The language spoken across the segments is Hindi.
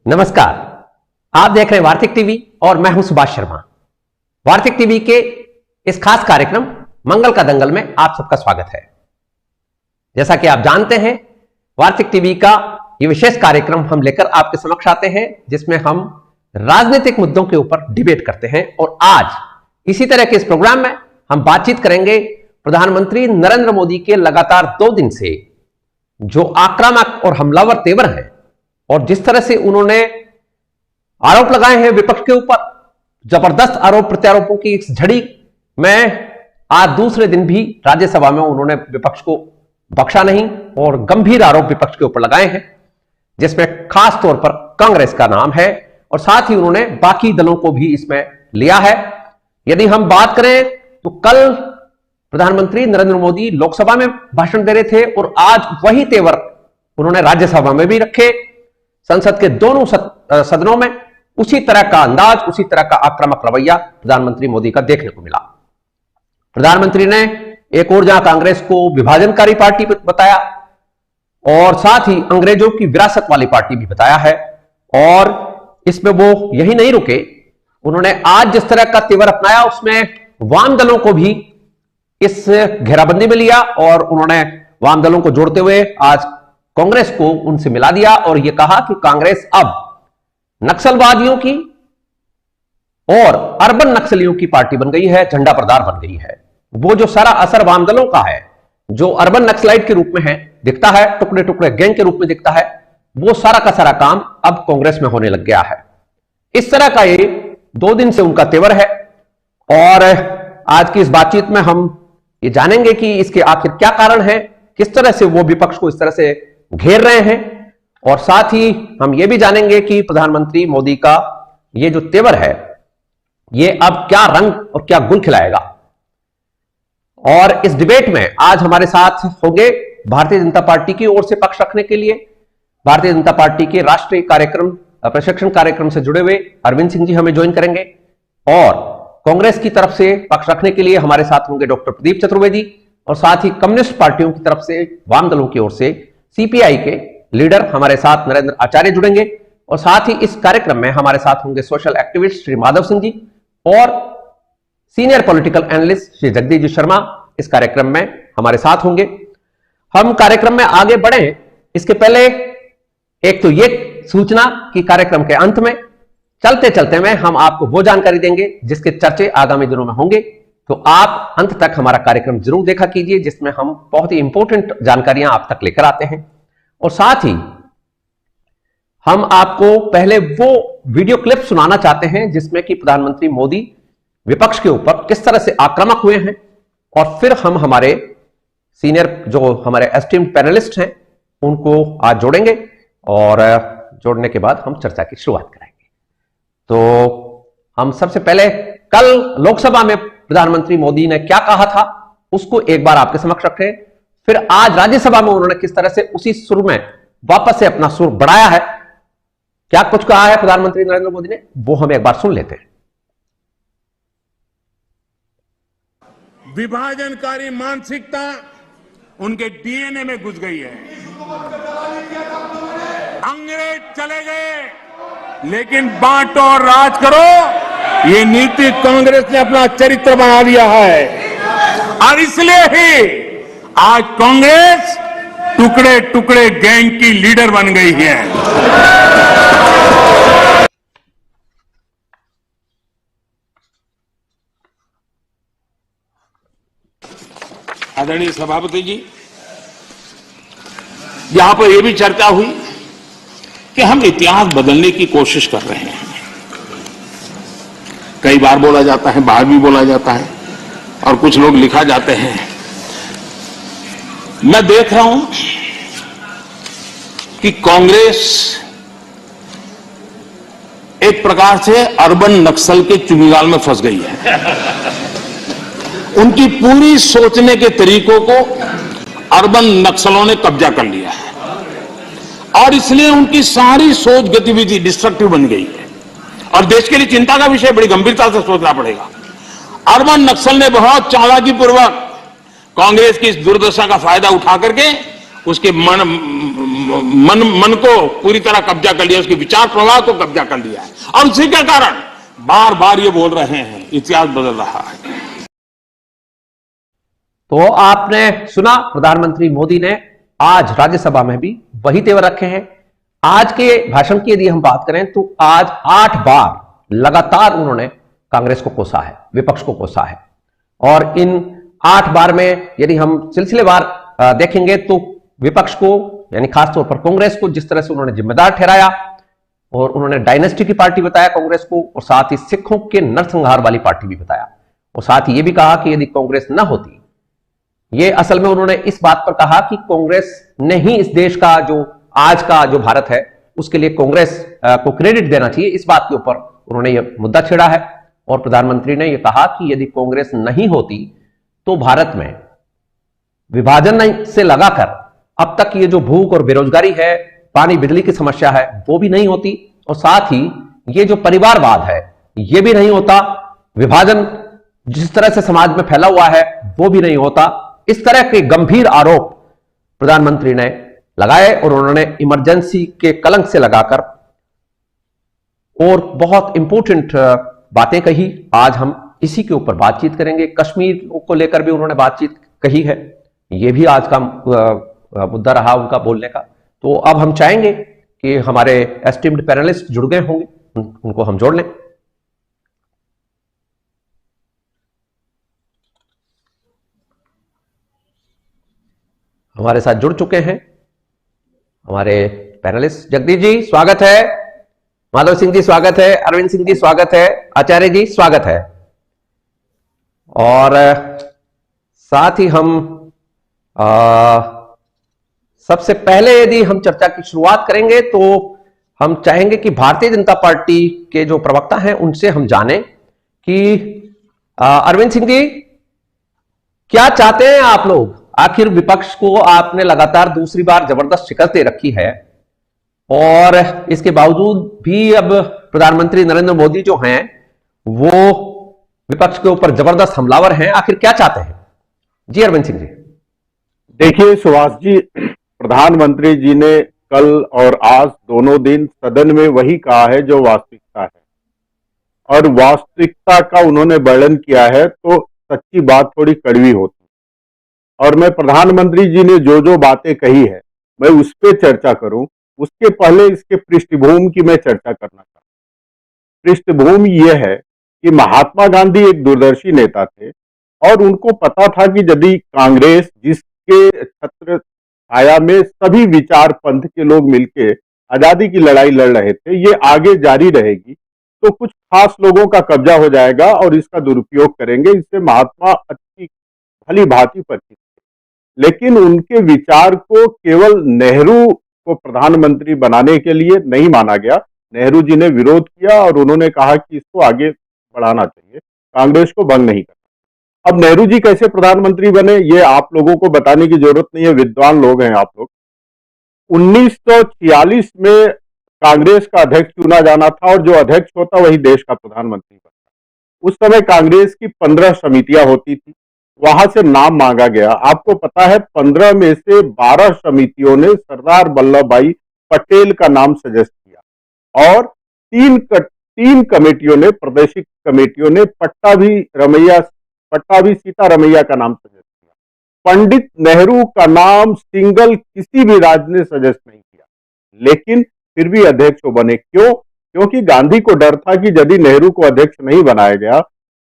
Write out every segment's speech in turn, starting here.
नमस्कार, आप देख रहे हैं वार्तिक टीवी और मैं हूं सुभाष शर्मा। वार्तिक टीवी के इस खास कार्यक्रम मंगल का दंगल में आप सबका स्वागत है। जैसा कि आप जानते हैं, वार्तिक टीवी का यह विशेष कार्यक्रम हम लेकर आपके समक्ष आते हैं जिसमें हम राजनीतिक मुद्दों के ऊपर डिबेट करते हैं। और आज इसी तरह के इस प्रोग्राम में हम बातचीत करेंगे प्रधानमंत्री नरेंद्र मोदी के लगातार 2 दिन से जो आक्रामक और हमलावर तेवर हैं और जिस तरह से उन्होंने आरोप लगाए हैं विपक्ष के ऊपर, जबरदस्त आरोप प्रत्यारोपों की इस झड़ी में आज दूसरे दिन भी राज्यसभा में उन्होंने विपक्ष को बख्शा नहीं और गंभीर आरोप विपक्ष के ऊपर लगाए हैं, जिसमें खास तौर पर कांग्रेस का नाम है और साथ ही उन्होंने बाकी दलों को भी इसमें लिया है। यदि हम बात करें तो कल प्रधानमंत्री नरेंद्र मोदी लोकसभा में भाषण दे रहे थे और आज वही तेवर उन्होंने राज्यसभा में भी रखे। संसद के दोनों सदनों में उसी तरह का अंदाज, उसी तरह का आक्रामक रवैया प्रधानमंत्री मोदी का देखने को मिला। प्रधानमंत्री ने एक ओर जहां कांग्रेस को विभाजनकारी पार्टी बताया और साथ ही अंग्रेजों की विरासत वाली पार्टी भी बताया है, और इसमें वो यही नहीं रुके, उन्होंने आज जिस तरह का तेवर अपनाया उसमें वाम दलों को भी इस घेराबंदी में लिया और उन्होंने वाम दलों को जोड़ते हुए आज कांग्रेस को उनसे मिला दिया और यह कहा कि कांग्रेस अब नक्सलवादियों की और अर्बन नक्सलियों की पार्टी बन गई है, झंडा प्रदार बन गई है। वो जो सारा असर वाम दलों का है, जो अर्बन नक्सलाइट के रूप में है दिखता है, टुकड़े टुकड़े गैंग के रूप में दिखता है, वो सारा का सारा काम अब कांग्रेस में होने लग गया है। इस तरह का ये 2 दिन से उनका तेवर है और आज की इस बातचीत में हम ये जानेंगे कि इसके आखिर क्या कारण है, किस तरह से वो विपक्ष को इस तरह से घेर रहे हैं, और साथ ही हम ये भी जानेंगे कि प्रधानमंत्री मोदी का ये जो तेवर है ये अब क्या रंग और क्या गुल खिलाएगा। और इस डिबेट में आज हमारे साथ होंगे भारतीय जनता पार्टी की ओर से पक्ष रखने के लिए भारतीय जनता पार्टी के राष्ट्रीय कार्यक्रम प्रशिक्षण कार्यक्रम से जुड़े हुए अरविंद सिंह जी हमें ज्वाइन करेंगे, और कांग्रेस की तरफ से पक्ष रखने के लिए हमारे साथ होंगे डॉक्टर प्रदीप चतुर्वेदी, और साथ ही कम्युनिस्ट पार्टियों की तरफ से वाम दलों की ओर से सीपीआई के लीडर हमारे साथ नरेंद्र आचार्य जुड़ेंगे, और साथ ही इस कार्यक्रम में हमारे साथ होंगे सोशल एक्टिविस्ट श्री माधव सिंह जी और senior political analyst Shri Jagdish ji Sharma इस कार्यक्रम में हमारे साथ होंगे। हम कार्यक्रम में आगे बढ़े इसके पहले एक तो ये सूचना कि कार्यक्रम के अंत में चलते चलते में हम आपको वो जानकारी देंगे जिसके चर्चे आगामी दिनों में होंगे, तो आप अंत तक हमारा कार्यक्रम जरूर देखा कीजिए जिसमें हम बहुत ही इंपॉर्टेंट जानकारियां आप तक लेकर आते हैं। और साथ ही हम आपको पहले वो वीडियो क्लिप सुनाना चाहते हैं जिसमें कि प्रधानमंत्री मोदी विपक्ष के ऊपर किस तरह से आक्रामक हुए हैं, और फिर हम हमारे सीनियर जो हमारे एस्टीम्ड पैनलिस्ट हैं उनको आज जोड़ेंगे और जोड़ने के बाद हम चर्चा की शुरुआत करेंगे। तो हम सबसे पहले कल लोकसभा में प्रधानमंत्री मोदी ने क्या कहा था उसको एक बार आपके समक्ष रखें, फिर आज राज्यसभा में उन्होंने किस तरह से उसी सुर में वापस से अपना सुर बढ़ाया है, क्या कुछ कहा है प्रधानमंत्री नरेंद्र मोदी ने, वो हम एक बार सुन लेते हैं। विभाजनकारी मानसिकता उनके डीएनए में घुस गई है। अंग्रेज चले गए लेकिन बांटो और राज करो, ये नीति कांग्रेस ने अपना चरित्र बना दिया है, और इसलिए ही आज कांग्रेस टुकड़े टुकड़े गैंग की लीडर बन गई है। आदरणीय सभापति जी, यहां पर यह भी चर्चा हुई कि हम इतिहास बदलने की कोशिश कर रहे हैं। कई बार बोला जाता है, बाहर भी बोला जाता है, और कुछ लोग लिखा जाते हैं। मैं देख रहा हूं कि कांग्रेस एक प्रकार से अर्बन नक्सल के चुंगाल में फंस गई है। उनकी पूरी सोचने के तरीकों को अर्बन नक्सलों ने कब्जा कर लिया है, और इसलिए उनकी सारी सोच गतिविधि डिस्ट्रक्टिव बन गई है, और देश के लिए चिंता का विषय, बड़ी गंभीरता से सोचना पड़ेगा। अर्बन नक्सल ने बहुत चालाकी पूर्वक कांग्रेस की इस दुर्दशा का फायदा उठा करके उसके मन को पूरी तरह कब्जा कर लिया, उसके विचार प्रवाह को कब्जा कर लिया है। और उसी के कारण बार बार ये बोल रहे हैं इतिहास बदल रहा है। तो आपने सुना, प्रधानमंत्री मोदी ने आज राज्यसभा में भी वही तेवर रखे हैं। आज के भाषण की यदि हम बात करें तो आज 8 बार लगातार उन्होंने कांग्रेस को कोसा है, विपक्ष को कोसा है। और इन 8 बार में यदि हम सिलसिलेवार देखेंगे तो विपक्ष को, यानी खासतौर पर कांग्रेस को, जिस तरह से उन्होंने जिम्मेदार ठहराया और उन्होंने डायनेस्टी की पार्टी बताया कांग्रेस को, और साथ ही सिखों के नरसंहार वाली पार्टी भी बताया। और साथ ही यह भी कहा कि यदि कांग्रेस न होती, ये असल में उन्होंने इस बात पर कहा कि कांग्रेस ने ही इस देश का जो आज का जो भारत है उसके लिए कांग्रेस को क्रेडिट देना चाहिए। इस बात के ऊपर उन्होंने यह मुद्दा छेड़ा है। और प्रधानमंत्री ने यह कहा कि यदि कांग्रेस नहीं होती तो भारत में विभाजन से लगाकर अब तक ये जो भूख और बेरोजगारी है, पानी बिजली की समस्या है, वो भी नहीं होती। और साथ ही ये जो परिवारवाद है ये भी नहीं होता, विभाजन जिस तरह से समाज में फैला हुआ है वो भी नहीं होता। इस तरह के गंभीर आरोप प्रधानमंत्री ने लगाए और उन्होंने इमरजेंसी के कलंक से लगाकर और बहुत इंपॉर्टेंट बातें कही। आज हम इसी के ऊपर बातचीत करेंगे। कश्मीर को लेकर भी उन्होंने बातचीत कही है, यह भी आज का मुद्दा रहा उनका बोलने का। तो अब हम चाहेंगे कि हमारे एस्टीम्ड पैनलिस्ट जुड़ गए होंगे, उनको हम जोड़ लें। हमारे साथ जुड़ चुके हैं हमारे पैनलिस्ट। जगदीश जी स्वागत है, माधव सिंह जी स्वागत है, अरविंद सिंह जी स्वागत है, आचार्य जी स्वागत है। और साथ ही हम सबसे पहले यदि हम चर्चा की शुरुआत करेंगे तो हम चाहेंगे कि भारतीय जनता पार्टी के जो प्रवक्ता हैं उनसे हम जानें कि अरविंद सिंह जी, क्या चाहते हैं आप लोग? आखिर विपक्ष को आपने लगातार दूसरी बार जबरदस्त शिकस्त दे रखी है और इसके बावजूद भी अब प्रधानमंत्री नरेंद्र मोदी जो हैं वो विपक्ष के ऊपर जबरदस्त हमलावर हैं। आखिर क्या चाहते हैं? जी अरविंद सिंह जी। देखिए सुभाष जी, प्रधानमंत्री जी ने कल और आज दोनों दिन सदन में वही कहा है जो वास्तविकता है, और वास्तविकता का उन्होंने वर्णन किया है तो सच्ची बात थोड़ी कड़वी होती। और मैं प्रधानमंत्री जी ने जो जो बातें कही है मैं उस पर चर्चा करूं, उसके पहले इसके पृष्ठभूमि की मैं चर्चा करना चाहता हूं। पृष्ठभूमि यह है कि महात्मा गांधी एक दूरदर्शी नेता थे और उनको पता था कि यदि कांग्रेस, जिसके छत्र छाया में सभी विचार पंथ के लोग मिलके आजादी की लड़ाई लड़ रहे थे, ये आगे जारी रहेगी तो कुछ खास लोगों का कब्जा हो जाएगा और इसका दुरुपयोग करेंगे। इससे महात्मा अच्छी भली भांति परिचित थे। लेकिन उनके विचार को केवल नेहरू को प्रधानमंत्री बनाने के लिए नहीं माना गया। नेहरू जी ने विरोध किया और उन्होंने कहा कि इसको आगे बढ़ाना चाहिए, कांग्रेस को भंग नहीं करना। अब नेहरू जी कैसे प्रधानमंत्री बने ये आप लोगों को बताने की जरूरत नहीं है, विद्वान लोग हैं आप लोग। 1946 में कांग्रेस का अध्यक्ष चुना जाना था और जो अध्यक्ष होता वही देश का प्रधानमंत्री बनता। उस समय कांग्रेस की 15 समितियां होती थी, वहां से नाम मांगा गया। आपको पता है 15 में से 12 समितियों ने सरदार वल्लभ भाई पटेल का नाम सजेस्ट किया और तीन कमेटियों ने, प्रादेशिक कमेटियों ने पट्टाभी सीतारमैया का नाम सजेस्ट किया। पंडित नेहरू का नाम सिंगल किसी भी राज्य ने सजेस्ट नहीं किया, लेकिन फिर भी अध्यक्ष वो बने। क्यों? क्योंकि गांधी को डर था कि यदि नेहरू को अध्यक्ष नहीं बनाया गया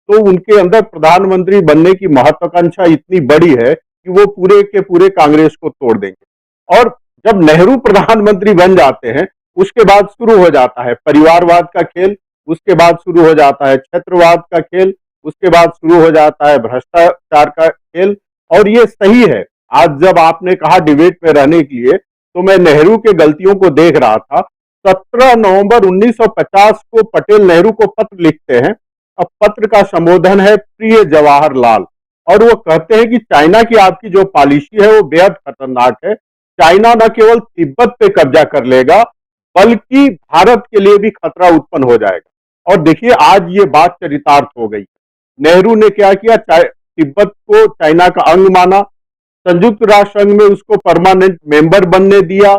तो उनके अंदर प्रधानमंत्री बनने की महत्वाकांक्षा इतनी बड़ी है कि वो पूरे के पूरे कांग्रेस को तोड़ देंगे। और जब नेहरू प्रधानमंत्री बन जाते हैं उसके बाद शुरू हो जाता है परिवारवाद का खेल, उसके बाद शुरू हो जाता है क्षेत्रवाद का खेल, उसके बाद शुरू हो जाता है भ्रष्टाचार का खेल। और ये सही है। आज जब आपने कहा डिबेट में रहने के लिए, तो मैं नेहरू के गलतियों को देख रहा था। 17 नवंबर 1950 को पटेल नेहरू को पत्र लिखते हैं। अब पत्र का संबोधन है प्रिय जवाहरलाल, और वो कहते हैं कि चाइना की आपकी जो पॉलिसी है वो बेहद खतरनाक है। चाइना न केवल तिब्बत पे कब्जा कर लेगा बल्कि भारत के लिए भी खतरा उत्पन्न हो जाएगा। और देखिए आज ये बात चरितार्थ हो गई। नेहरू ने क्या किया, तिब्बत को चाइना का अंग माना, संयुक्त राष्ट्र संघ में उसको परमानेंट मेंबर बनने दिया,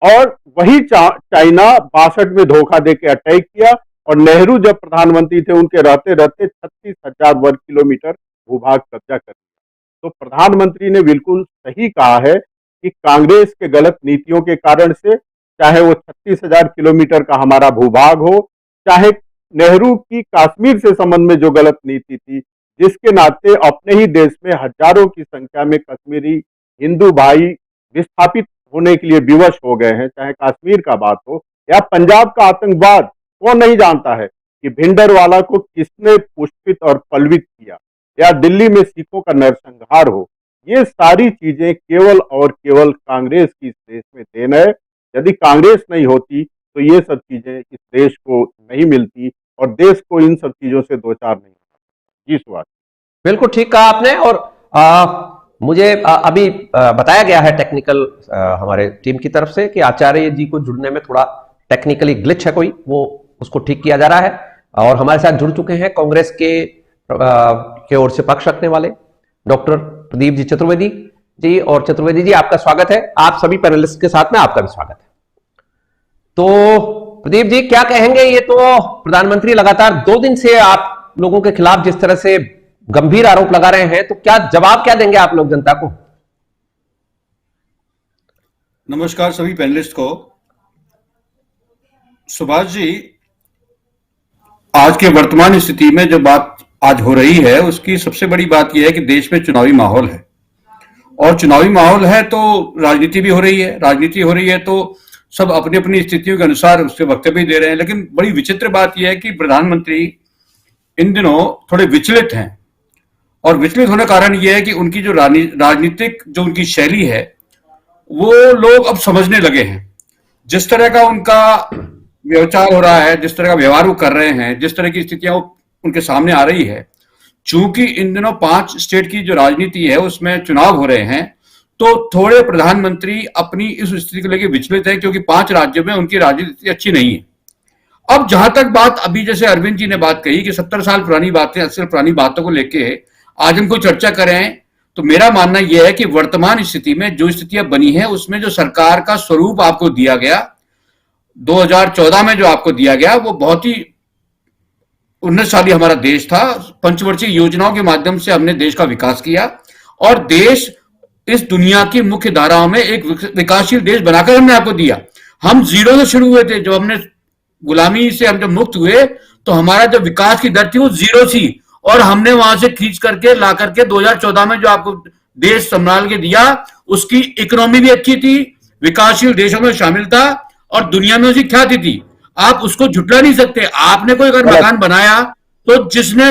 और वही चाइना 62 में धोखा देके अटैक किया, और नेहरू जब प्रधानमंत्री थे उनके रहते रहते 36,000 वर्ग किलोमीटर भूभाग कब्जा कर लिया। तो प्रधानमंत्री ने बिल्कुल सही कहा है कि कांग्रेस के गलत नीतियों के कारण से, चाहे वो 36,000 किलोमीटर का हमारा भूभाग हो, चाहे नेहरू की कश्मीर से संबंध में जो गलत नीति थी, जिसके नाते अपने ही देश में हजारों की संख्या में कश्मीरी हिंदू भाई विस्थापित होने के लिए विवश हो गए हैं, चाहे कश्मीर का बात हो या पंजाब का आतंकवाद। कौन नहीं जानता है कि भिंडरवाला को किसने पुष्पित और पलवित किया, या दिल्ली में सिखों का नरसंहार हो। ये सारी चीजें केवल और केवल कांग्रेस की इस देश में देन है। यदि कांग्रेस नहीं होती तो ये सब चीजें इस देश को नहीं मिलती, और देश को इन सब चीजों से दो चार नहीं होता। जी सुभाष। बिल्कुल ठीक कहा आपने। और मुझे अभी बताया गया है टेक्निकल हमारे टीम की तरफ से कि आचार्य जी को जुड़ने में थोड़ा टेक्निकली ग्लिच है, कोई वो उसको ठीक किया जा रहा है। और हमारे साथ जुड़ चुके हैं कांग्रेस के ओर से पक्ष रखने वाले डॉक्टर प्रदीप जी चतुर्वेदी जी। और चतुर्वेदी जी, आपका स्वागत है। आप सभी पैनलिस्ट के साथ में आपका भी स्वागत है। तो प्रदीप जी, क्या कहेंगे? ये तो प्रधानमंत्री लगातार 2 दिन से आप लोगों के खिलाफ जिस तरह से गंभीर आरोप लगा रहे हैं, तो क्या जवाब क्या देंगे आप लोग जनता को? नमस्कार सभी पैनलिस्ट को। सुभाष जी, आज के वर्तमान स्थिति में जो बात आज हो रही है, उसकी सबसे बड़ी बात यह है कि देश में चुनावी माहौल है, और चुनावी माहौल है तो राजनीति भी हो रही है। राजनीति हो रही है तो सब अपनी अपनी स्थितियों के अनुसार उससे वक्तव्य दे रहे हैं। लेकिन बड़ी विचित्र बात यह है कि प्रधानमंत्री इन दिनों थोड़े विचलित हैं, और विचलित होने का कारण यह है कि उनकी जो राजनीतिक जो उनकी शैली है वो लोग अब समझने लगे हैं। जिस तरह का उनका व्यवचार हो रहा है, जिस तरह का व्यवहार वो कर रहे हैं, जिस तरह की स्थितियां उनके सामने आ रही है, चूंकि इन दिनों 5 स्टेट की जो राजनीति है उसमें चुनाव हो रहे हैं, तो थोड़े प्रधानमंत्री अपनी इस स्थिति को लेकर विचलित है, क्योंकि 5 राज्यों में उनकी राजनीति अच्छी नहीं है। अब जहां तक बात, अभी जैसे अरविंद जी ने बात कही कि 70 साल पुरानी बातें, 80 साल पुरानी बातों को लेके आज हम कोई चर्चा करें, तो मेरा मानना यह है कि वर्तमान स्थिति में जो स्थितियां बनी है उसमें जो सरकार का स्वरूप आपको दिया गया 2014 में, जो आपको दिया गया, वो बहुत ही उन्नतशाली हमारा देश था। पंचवर्षीय योजनाओं के माध्यम से हमने देश का विकास किया, और देश इस दुनिया की मुख्य धाराओं में एक विकासशील देश बनाकर हमने आपको दिया। हम जीरो से शुरू हुए थे। जब हमने गुलामी से हम जब मुक्त हुए तो हमारा जो विकास की दर थी वो 0 थी, और हमने वहां से खींच करके ला करके 2014 में जो आपको देश संभाल के दिया, उसकी इकोनॉमी भी अच्छी थी, विकासशील देशों में शामिल था, और दुनिया में उसकी ख्याति थी। आप उसको झुटला नहीं सकते। आपने कोई अगर मकान बनाया तो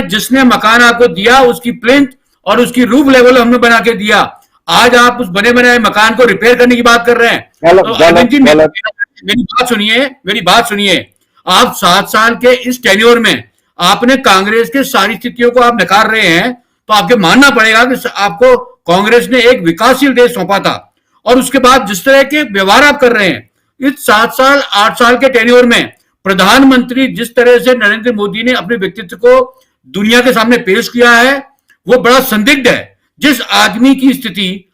जिसने मकान आपको दिया उसकी प्लिंथ और उसकी रूफ लेवल हमने बना के दिया। आज आप उस बने बनाए मकान को रिपेयर करने की बात कर रहे हैं। तो अरविंद जी, मेरी बात सुनिए। आप 7 साल के इस टेन्योर में आपने कांग्रेस के सारी स्थितियों को आप नकार रहे हैं, तो आपको मानना पड़ेगा कि आपको कांग्रेस ने एक विकासशील देश सौंपा था, और उसके बाद जिस तरह के व्यवहार आप कर रहे हैं इस 7 साल 8 साल के टेन्योर में, प्रधानमंत्री जिस तरह से नरेंद्र मोदी ने अपने व्यक्तित्व को दुनिया के सामने पेश किया है वो बड़ा संदिग्ध है। जिस आदमी की स्थिति,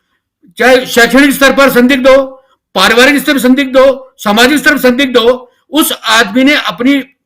चाहे शैक्षणिक स्तर पर संदिग्ध हो, पारिवारिक स्तर पर संदिग्ध हो, सामाजिक स्तर पर संदिग्ध हो, उस आदमी ने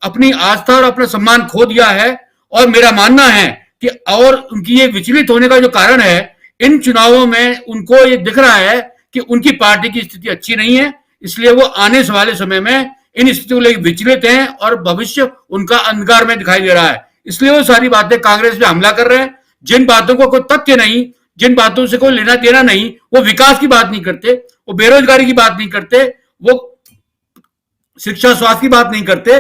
अपनी आस्था और अपना सम्मान खो दिया है। और मेरा मानना है कि और उनकी ये विचलित होने का जो कारण है, इन चुनावों में उनको ये दिख रहा है कि उनकी पार्टी की स्थिति अच्छी नहीं है, इसलिए वो आने वाले समय में इन स्थितियों को लेकर विचलित हैं, और भविष्य उनका अंधकार में दिखाई दे रहा है। इसलिए वो सारी बातें कांग्रेस पे हमला कर रहे हैं। जिन बातों को कोई तथ्य नहीं, जिन बातों से कोई लेना देना नहीं, वो विकास की बात नहीं करते, वो बेरोजगारी की बात नहीं करते, वो शिक्षा स्वास्थ्य की बात नहीं करते।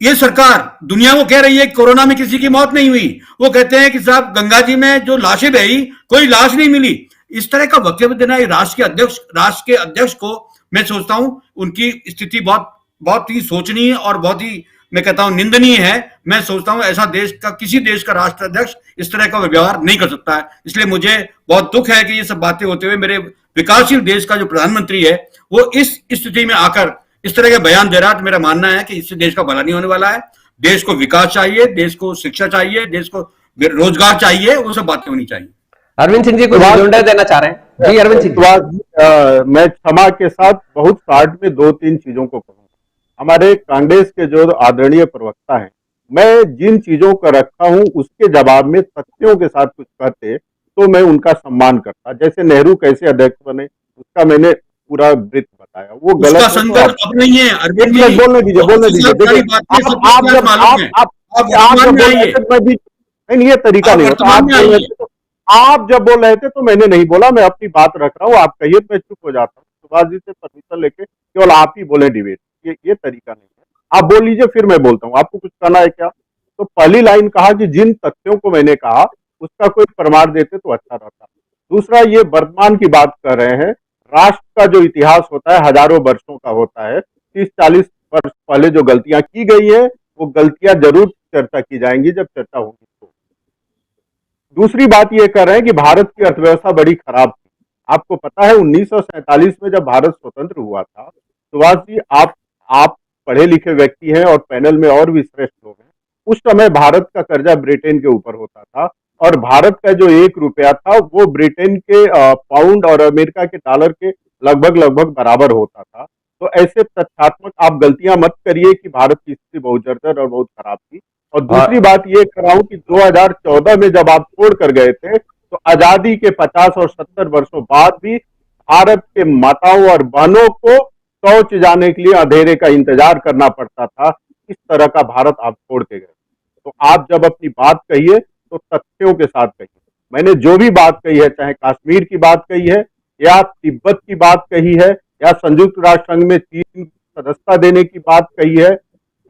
ये सरकार दुनिया को कह रही है कि कोरोना में किसी की मौत नहीं हुई, वो कहते हैं कि साहब गंगा जी में जो लाशें बही कोई लाश नहीं मिली। इस तरह का वक्तव्य देना राष्ट्र के अध्यक्ष को, मैं सोचता हूं उनकी स्थिति बहुत ही सोचनीय और बहुत ही, मैं कहता हूं, निंदनीय है। मैं सोचता हूं ऐसा किसी देश का राष्ट्राध्यक्ष इस तरह का व्यवहार नहीं कर सकता है। इसलिए मुझे बहुत दुख है कि ये सब बातें होते हुए मेरे विकासशील देश का जो प्रधानमंत्री है वो इस स्थिति में आकर इस तरह के बयान दे रहा है। तो मेरा मानना है कि इससे देश का भला नहीं होने वाला है। देश को विकास चाहिए, देश को शिक्षा चाहिए, देश को रोजगार चाहिए, वो सब बातें होनी चाहिए। अरविंद सिंह जी को रिमाइंडर देना चाह रहे हैं जी। अरविंद सिंह मैं क्षमा के साथ बहुत शार्ट में 2-3 चीजों को कहूंगा। हमारे कांग्रेस के जो आदरणीय प्रवक्ता हैं, मैं जिन चीजों को रखा हूं उसके जवाब में तथ्यों के साथ कुछ कहते तो मैं उनका सम्मान करता। जैसे नेहरू कैसे अध्यक्ष बने उसका मैंने पूरा वृत्त बताया, वो गलत उसका है तो संदर्भ अब नहीं है अरविंद जी, बोलने दीजिए, बोलने दीजिए। देखिए आप जब आप जब बोल रहे थे मैं भी नहीं, ये तरीका नहीं होता। आप जब बोल रहे थे तो मैंने नहीं बोला, मैं अपनी बात रख रहा हूँ। आप कहिए तो मैं चुप हो जाता हूँ। सुभाष जी से परमिशन लेके केवल आप ही बोले डिबेट, ये तरीका नहीं है। आप बोल लीजिए फिर मैं बोलता हूँ। आपको कुछ कहना है क्या? तो पहली लाइन कहा कि जिन तथ्यों को मैंने कहा उसका कोई प्रमाण देते तो अच्छा रहता। दूसरा, ये वर्तमान की बात कर रहे हैं। राष्ट्र का जो इतिहास होता है हजारों वर्षों का होता है। 30-40 वर्ष पहले जो गलतियां की गई है वो गलतियां जरूर चर्चा की जाएंगी जब चर्चा होगी तो। दूसरी बात ये कर रहे हैं कि भारत की अर्थव्यवस्था बड़ी खराब थी। आपको पता है 1947 में जब भारत स्वतंत्र हुआ था, सुभाष जी आप पढ़े लिखे व्यक्ति हैं और पैनल में और भी श्रेष्ठ लोग हैं। उस समय भारत का कर्जा ब्रिटेन के ऊपर होता था और भारत का जो 1 रुपया था वो ब्रिटेन के पाउंड और अमेरिका के डॉलर के लगभग बराबर होता था। तो ऐसे तथ्यात्मक आप गलतियां मत करिए कि भारत की स्थिति बहुत जर्जर और बहुत खराब थी। और दूसरी बात ये कर रहा हूं कि 2014 में जब आप छोड़ कर गए थे तो आजादी के 50 और 70 वर्षों बाद भी भारत के माताओं और बहनों को शौच जाने के लिए अंधेरे का इंतजार करना पड़ता था। इस तरह का भारत आप छोड़ के गए। तो आप जब अपनी बात कहिए तो तथ्यों के साथ कहिए। मैंने जो भी बात कही है, चाहे कश्मीर की बात कही है या तिब्बत की बात कही है या संयुक्त राष्ट्र संघ में चीन सदस्यता देने की बात कही है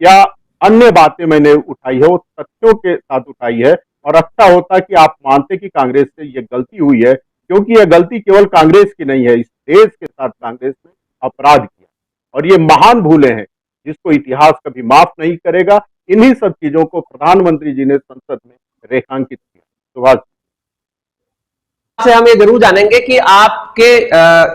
या अन्य बातें मैंने उठाई है, वो तथ्यों के साथ उठाई है। और अच्छा होता कि आप मानते कि कांग्रेस से ये गलती हुई है, क्योंकि यह गलती केवल कांग्रेस की नहीं है, इस देश के साथ कांग्रेस ने अपराध किया और ये महान भूले हैं जिसको इतिहास कभी माफ नहीं करेगा। इन्हीं सब चीजों को प्रधानमंत्री जी ने संसद में रेखांकित किया। सुभाष से हम ये जरूर जानेंगे कि आपके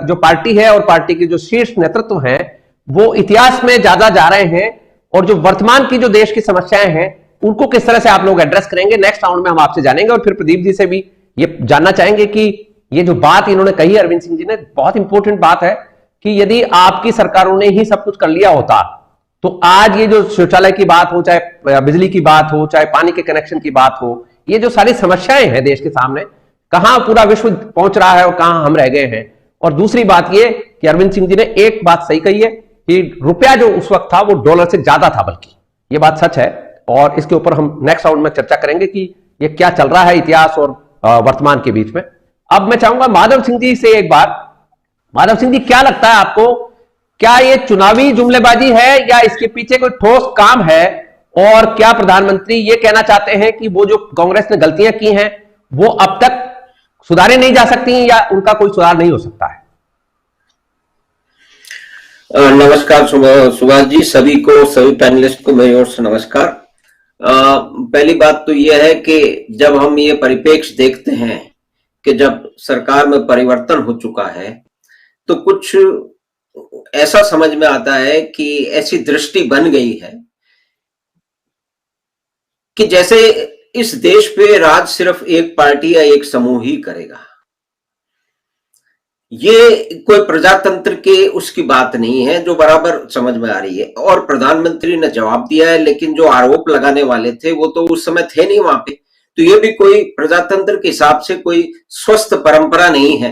जो पार्टी है और पार्टी के जो शीर्ष नेतृत्व हैं वो इतिहास में ज्यादा जा रहे हैं और जो वर्तमान की जो देश की समस्याएं हैं उनको किस तरह से आप लोग एड्रेस करेंगे। नेक्स्ट राउंड में हम आपसे जानेंगे और फिर प्रदीप जी से भी ये जानना चाहेंगे कि ये जो बात इन्होंने कही अरविंद सिंह जी ने, बहुत इंपॉर्टेंट बात है कि यदि आपकी सरकारों ने ही सब कुछ कर लिया होता तो आज ये जो शौचालय की बात हो, चाहे बिजली की बात हो, चाहे पानी के कनेक्शन की बात हो, ये जो सारी समस्याएं हैं देश के सामने, कहां पूरा विश्व पहुंच रहा है और कहां हम रह गए हैं। और दूसरी बात ये कि अरविंद सिंह जी ने एक बात सही कही है कि रुपया जो उस वक्त था वो डॉलर से ज्यादा था, बल्कि ये बात सच है। और इसके ऊपर हम नेक्स्ट राउंड में चर्चा करेंगे कि ये क्या चल रहा है इतिहास और वर्तमान के बीच में। अब मैं चाहूंगा माधव सिंह जी से एक बार। माधव सिंह जी, क्या लगता है आपको, क्या ये चुनावी जुमलेबाजी है या इसके पीछे कोई ठोस काम है? और क्या प्रधानमंत्री ये कहना चाहते हैं कि वो जो कांग्रेस ने गलतियां की हैं वो अब तक सुधारे नहीं जा सकती या उनका कोई सुधार नहीं हो सकता है? नमस्कार सुभाष जी, सभी को, सभी पैनलिस्ट को मेरी ओर से नमस्कार। पहली बात तो यह है कि जब हम ये परिप्रेक्ष्य देखते हैं कि जब सरकार में परिवर्तन हो चुका है तो कुछ ऐसा समझ में आता है कि ऐसी दृष्टि बन गई है कि जैसे इस देश पे राज सिर्फ एक पार्टी या एक समूह ही करेगा। ये कोई प्रजातंत्र के उसकी बात नहीं है जो बराबर समझ में आ रही है। और प्रधानमंत्री ने जवाब दिया है, लेकिन जो आरोप लगाने वाले थे वो तो उस समय थे नहीं वहां पे। तो ये भी कोई प्रजातंत्र के हिसाब से कोई स्वस्थ परंपरा नहीं है।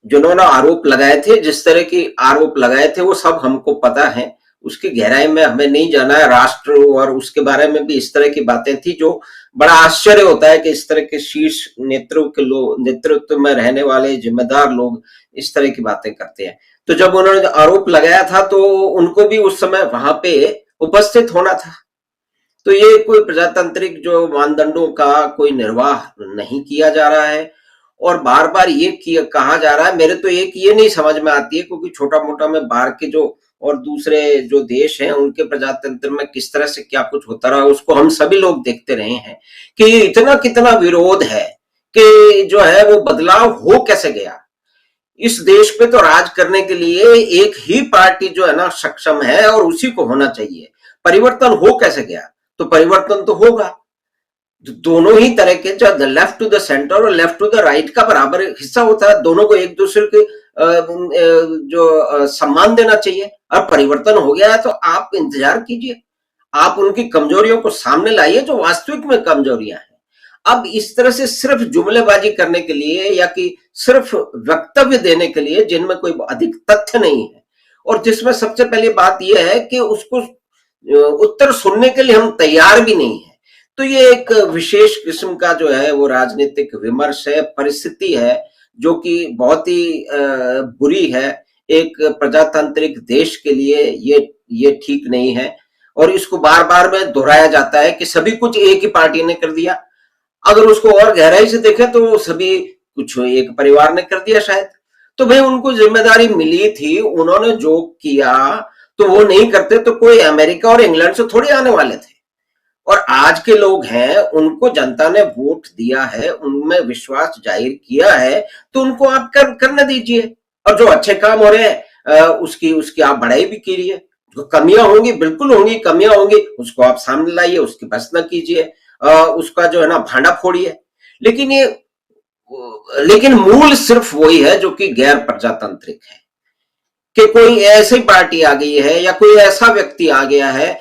जिन्होंने आरोप लगाए थे, जिस तरह के आरोप लगाए थे, वो सब हमको पता है, उसकी गहराई में हमें नहीं जाना है। राष्ट्र और उसके बारे में भी इस तरह की बातें थी जो बड़ा आश्चर्य होता है कि इस तरह के शीर्ष नेतृत्व में रहने वाले जिम्मेदार लोग इस तरह की बातें करते हैं। तो जब उन्होंने आरोप लगाया था तो उनको भी उस समय वहां पे उपस्थित होना था। तो ये कोई प्रजातांत्रिक जो मानदंडों का कोई निर्वाह नहीं किया जा रहा है और बार बार ये कहा जा रहा है। मेरे तो एक ये नहीं समझ में आती है, क्योंकि छोटा मोटा में बाहर के जो और दूसरे जो देश हैं उनके प्रजातंत्र में किस तरह से क्या कुछ होता रहा उसको हम सभी लोग देखते रहे हैं कि इतना कितना विरोध है कि जो है वो बदलाव हो कैसे गया। इस देश पे तो राज करने के लिए एक ही पार्टी जो है ना सक्षम है और उसी को होना चाहिए। परिवर्तन हो कैसे गया? तो परिवर्तन तो होगा दोनों ही तरह के, जो लेफ्ट टू द सेंटर और लेफ्ट टू द राइट का बराबर हिस्सा होता है, दोनों को एक दूसरे के जो सम्मान देना चाहिए। और परिवर्तन हो गया है तो आप इंतजार कीजिए, आप उनकी कमजोरियों को सामने लाइए जो वास्तविक में कमजोरियां हैं। अब इस तरह से सिर्फ जुमलेबाजी करने के लिए या कि सिर्फ वक्तव्य देने के लिए जिनमें कोई अधिक तथ्य नहीं है और जिसमें सबसे पहली बात यह है कि उसको उत्तर सुनने के लिए हम तैयार भी नहीं है, तो ये एक विशेष किस्म का जो है वो राजनीतिक विमर्श है, परिस्थिति है जो कि बहुत ही बुरी है एक प्रजातांत्रिक देश के लिए। ये ठीक नहीं है और इसको बार बार में दोहराया जाता है कि सभी कुछ एक ही पार्टी ने कर दिया। अगर उसको और गहराई से देखें तो सभी कुछ एक परिवार ने कर दिया शायद। तो भाई उनको जिम्मेदारी मिली थी, उन्होंने जो किया तो वो नहीं करते तो कोई अमेरिका और इंग्लैंड से थोड़ी आने वाले थे। और आज के लोग हैं, उनको जनता ने वोट दिया है, उनमें विश्वास जाहिर किया है, तो उनको आप करने दीजिए। और जो अच्छे काम हो रहे हैं उसकी आप बढ़ाई भी कीजिए। जो कमियां होंगी, बिल्कुल होंगी, कमियां होंगी, उसको आप सामने लाइए, उसकी बस न कीजिए, उसका जो है ना भांडा फोड़िए। लेकिन मूल सिर्फ वही है जो कि गैर प्रजातांत्रिक है कि कोई ऐसी पार्टी आ गई है या कोई ऐसा व्यक्ति आ गया है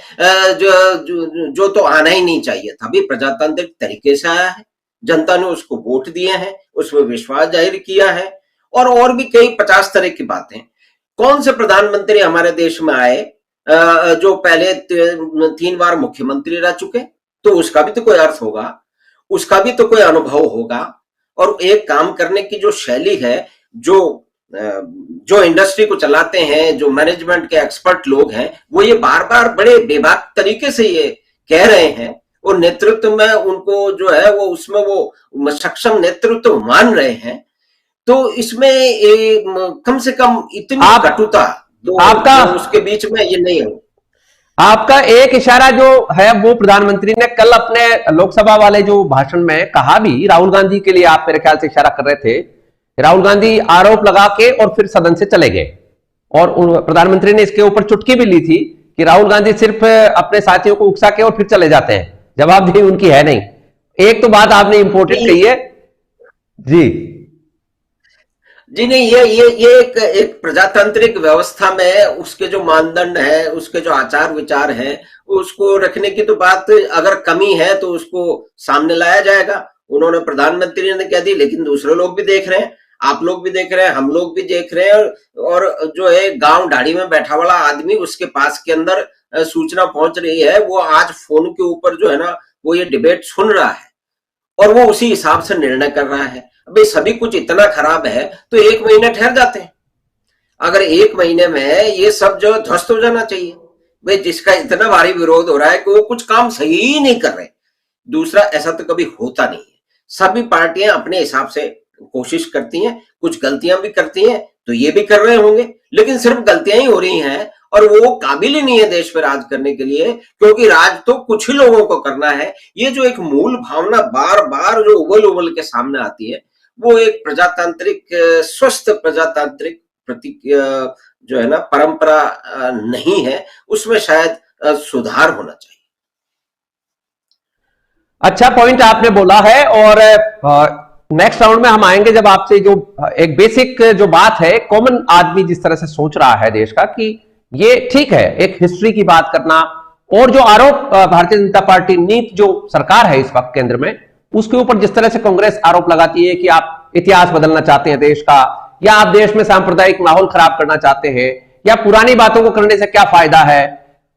जो तो आना ही नहीं चाहिए था। अभी प्रजातांत्रिक तरीके से आया है, जनता ने उसको वोट दिए हैं, उसमें विश्वास जाहिर किया है और भी कई 50 तरह की बातें। कौन से प्रधानमंत्री हमारे देश में आए जो पहले 3 बार मुख्यमंत्री रह चुके, तो उसका भी तो कोई अर्थ होगा, उसका भी तो कोई अनुभव होगा। और एक काम करने की जो शैली है, जो इंडस्ट्री को चलाते हैं, जो मैनेजमेंट के एक्सपर्ट लोग हैं, वो ये बार बार बड़े बेबाक तरीके से ये कह रहे हैं और नेतृत्व में उनको जो है वो उसमें वो सक्षम नेतृत्व मान रहे हैं। तो इसमें कम से कम इतनी कटुता आपका उसके बीच में ये नहीं है। आपका एक इशारा जो है वो प्रधानमंत्री ने कल अपने लोकसभा वाले जो भाषण में कहा भी, राहुल गांधी के लिए आप मेरे ख्याल से इशारा कर रहे थे। राहुल गांधी आरोप लगा के और फिर सदन से चले गए और प्रधानमंत्री ने इसके ऊपर चुटकी भी ली थी कि राहुल गांधी सिर्फ अपने साथियों को उकसा के और फिर चले जाते हैं, जवाबदेही उनकी है नहीं। एक तो बात आपने इंपोर्टेंट कही है जी नहीं, ये एक प्रजातांत्रिक व्यवस्था में उसके जो मानदंड है, उसके जो आचार विचार है, उसको रखने की तो बात, अगर कमी है तो उसको सामने लाया जाएगा। उन्होंने प्रधानमंत्री ने कह दी, लेकिन दूसरे लोग भी देख रहे हैं, आप लोग भी देख रहे हैं, हम लोग भी देख रहे हैं। और जो है गांव ढाड़ी में बैठा वाला आदमी, उसके पास के अंदर सूचना पहुंच रही है, वो आज फोन के ऊपर जो है ना वो ये डिबेट सुन रहा है और वो उसी हिसाब से निर्णय कर रहा है। अभी सभी कुछ इतना खराब है तो 1 महीने ठहर जाते हैं। अगर 1 महीने में ये सब जो ध्वस्त हो जाना चाहिए, भाई जिसका इतना भारी विरोध हो रहा है कि वो कुछ काम सही ही नहीं कर रहे। दूसरा, ऐसा तो कभी होता नहीं है, सभी पार्टियां अपने हिसाब से कोशिश करती हैं, कुछ गलतियां भी करती हैं, तो ये भी कर रहे होंगे, लेकिन सिर्फ गलतियां ही हो रही हैं और वो काबिल ही नहीं है देश पे राज करने के लिए, क्योंकि राज तो कुछ ही लोगों को करना है। ये जो एक मूल भावना बार बार जो उबल उबल के सामने आती है, वो एक प्रजातांत्रिक, स्वस्थ प्रजातांत्रिक प्रति जो है ना परंपरा नहीं है, उसमें शायद सुधार होना चाहिए। अच्छा पॉइंट आपने बोला है और नेक्स्ट राउंड में हम आएंगे जब आपसे जो एक बेसिक जो बात है, कॉमन आदमी जिस तरह से सोच रहा है देश का कि ये ठीक है एक हिस्ट्री की बात करना, और जो आरोप भारतीय जनता पार्टी नीति जो सरकार है इस वक्त केंद्र में, उसके ऊपर जिस तरह से कांग्रेस आरोप लगाती है कि आप इतिहास बदलना चाहते हैं देश का, या आप देश में सांप्रदायिक माहौल खराब करना चाहते हैं, या पुरानी बातों को करने से क्या फायदा है,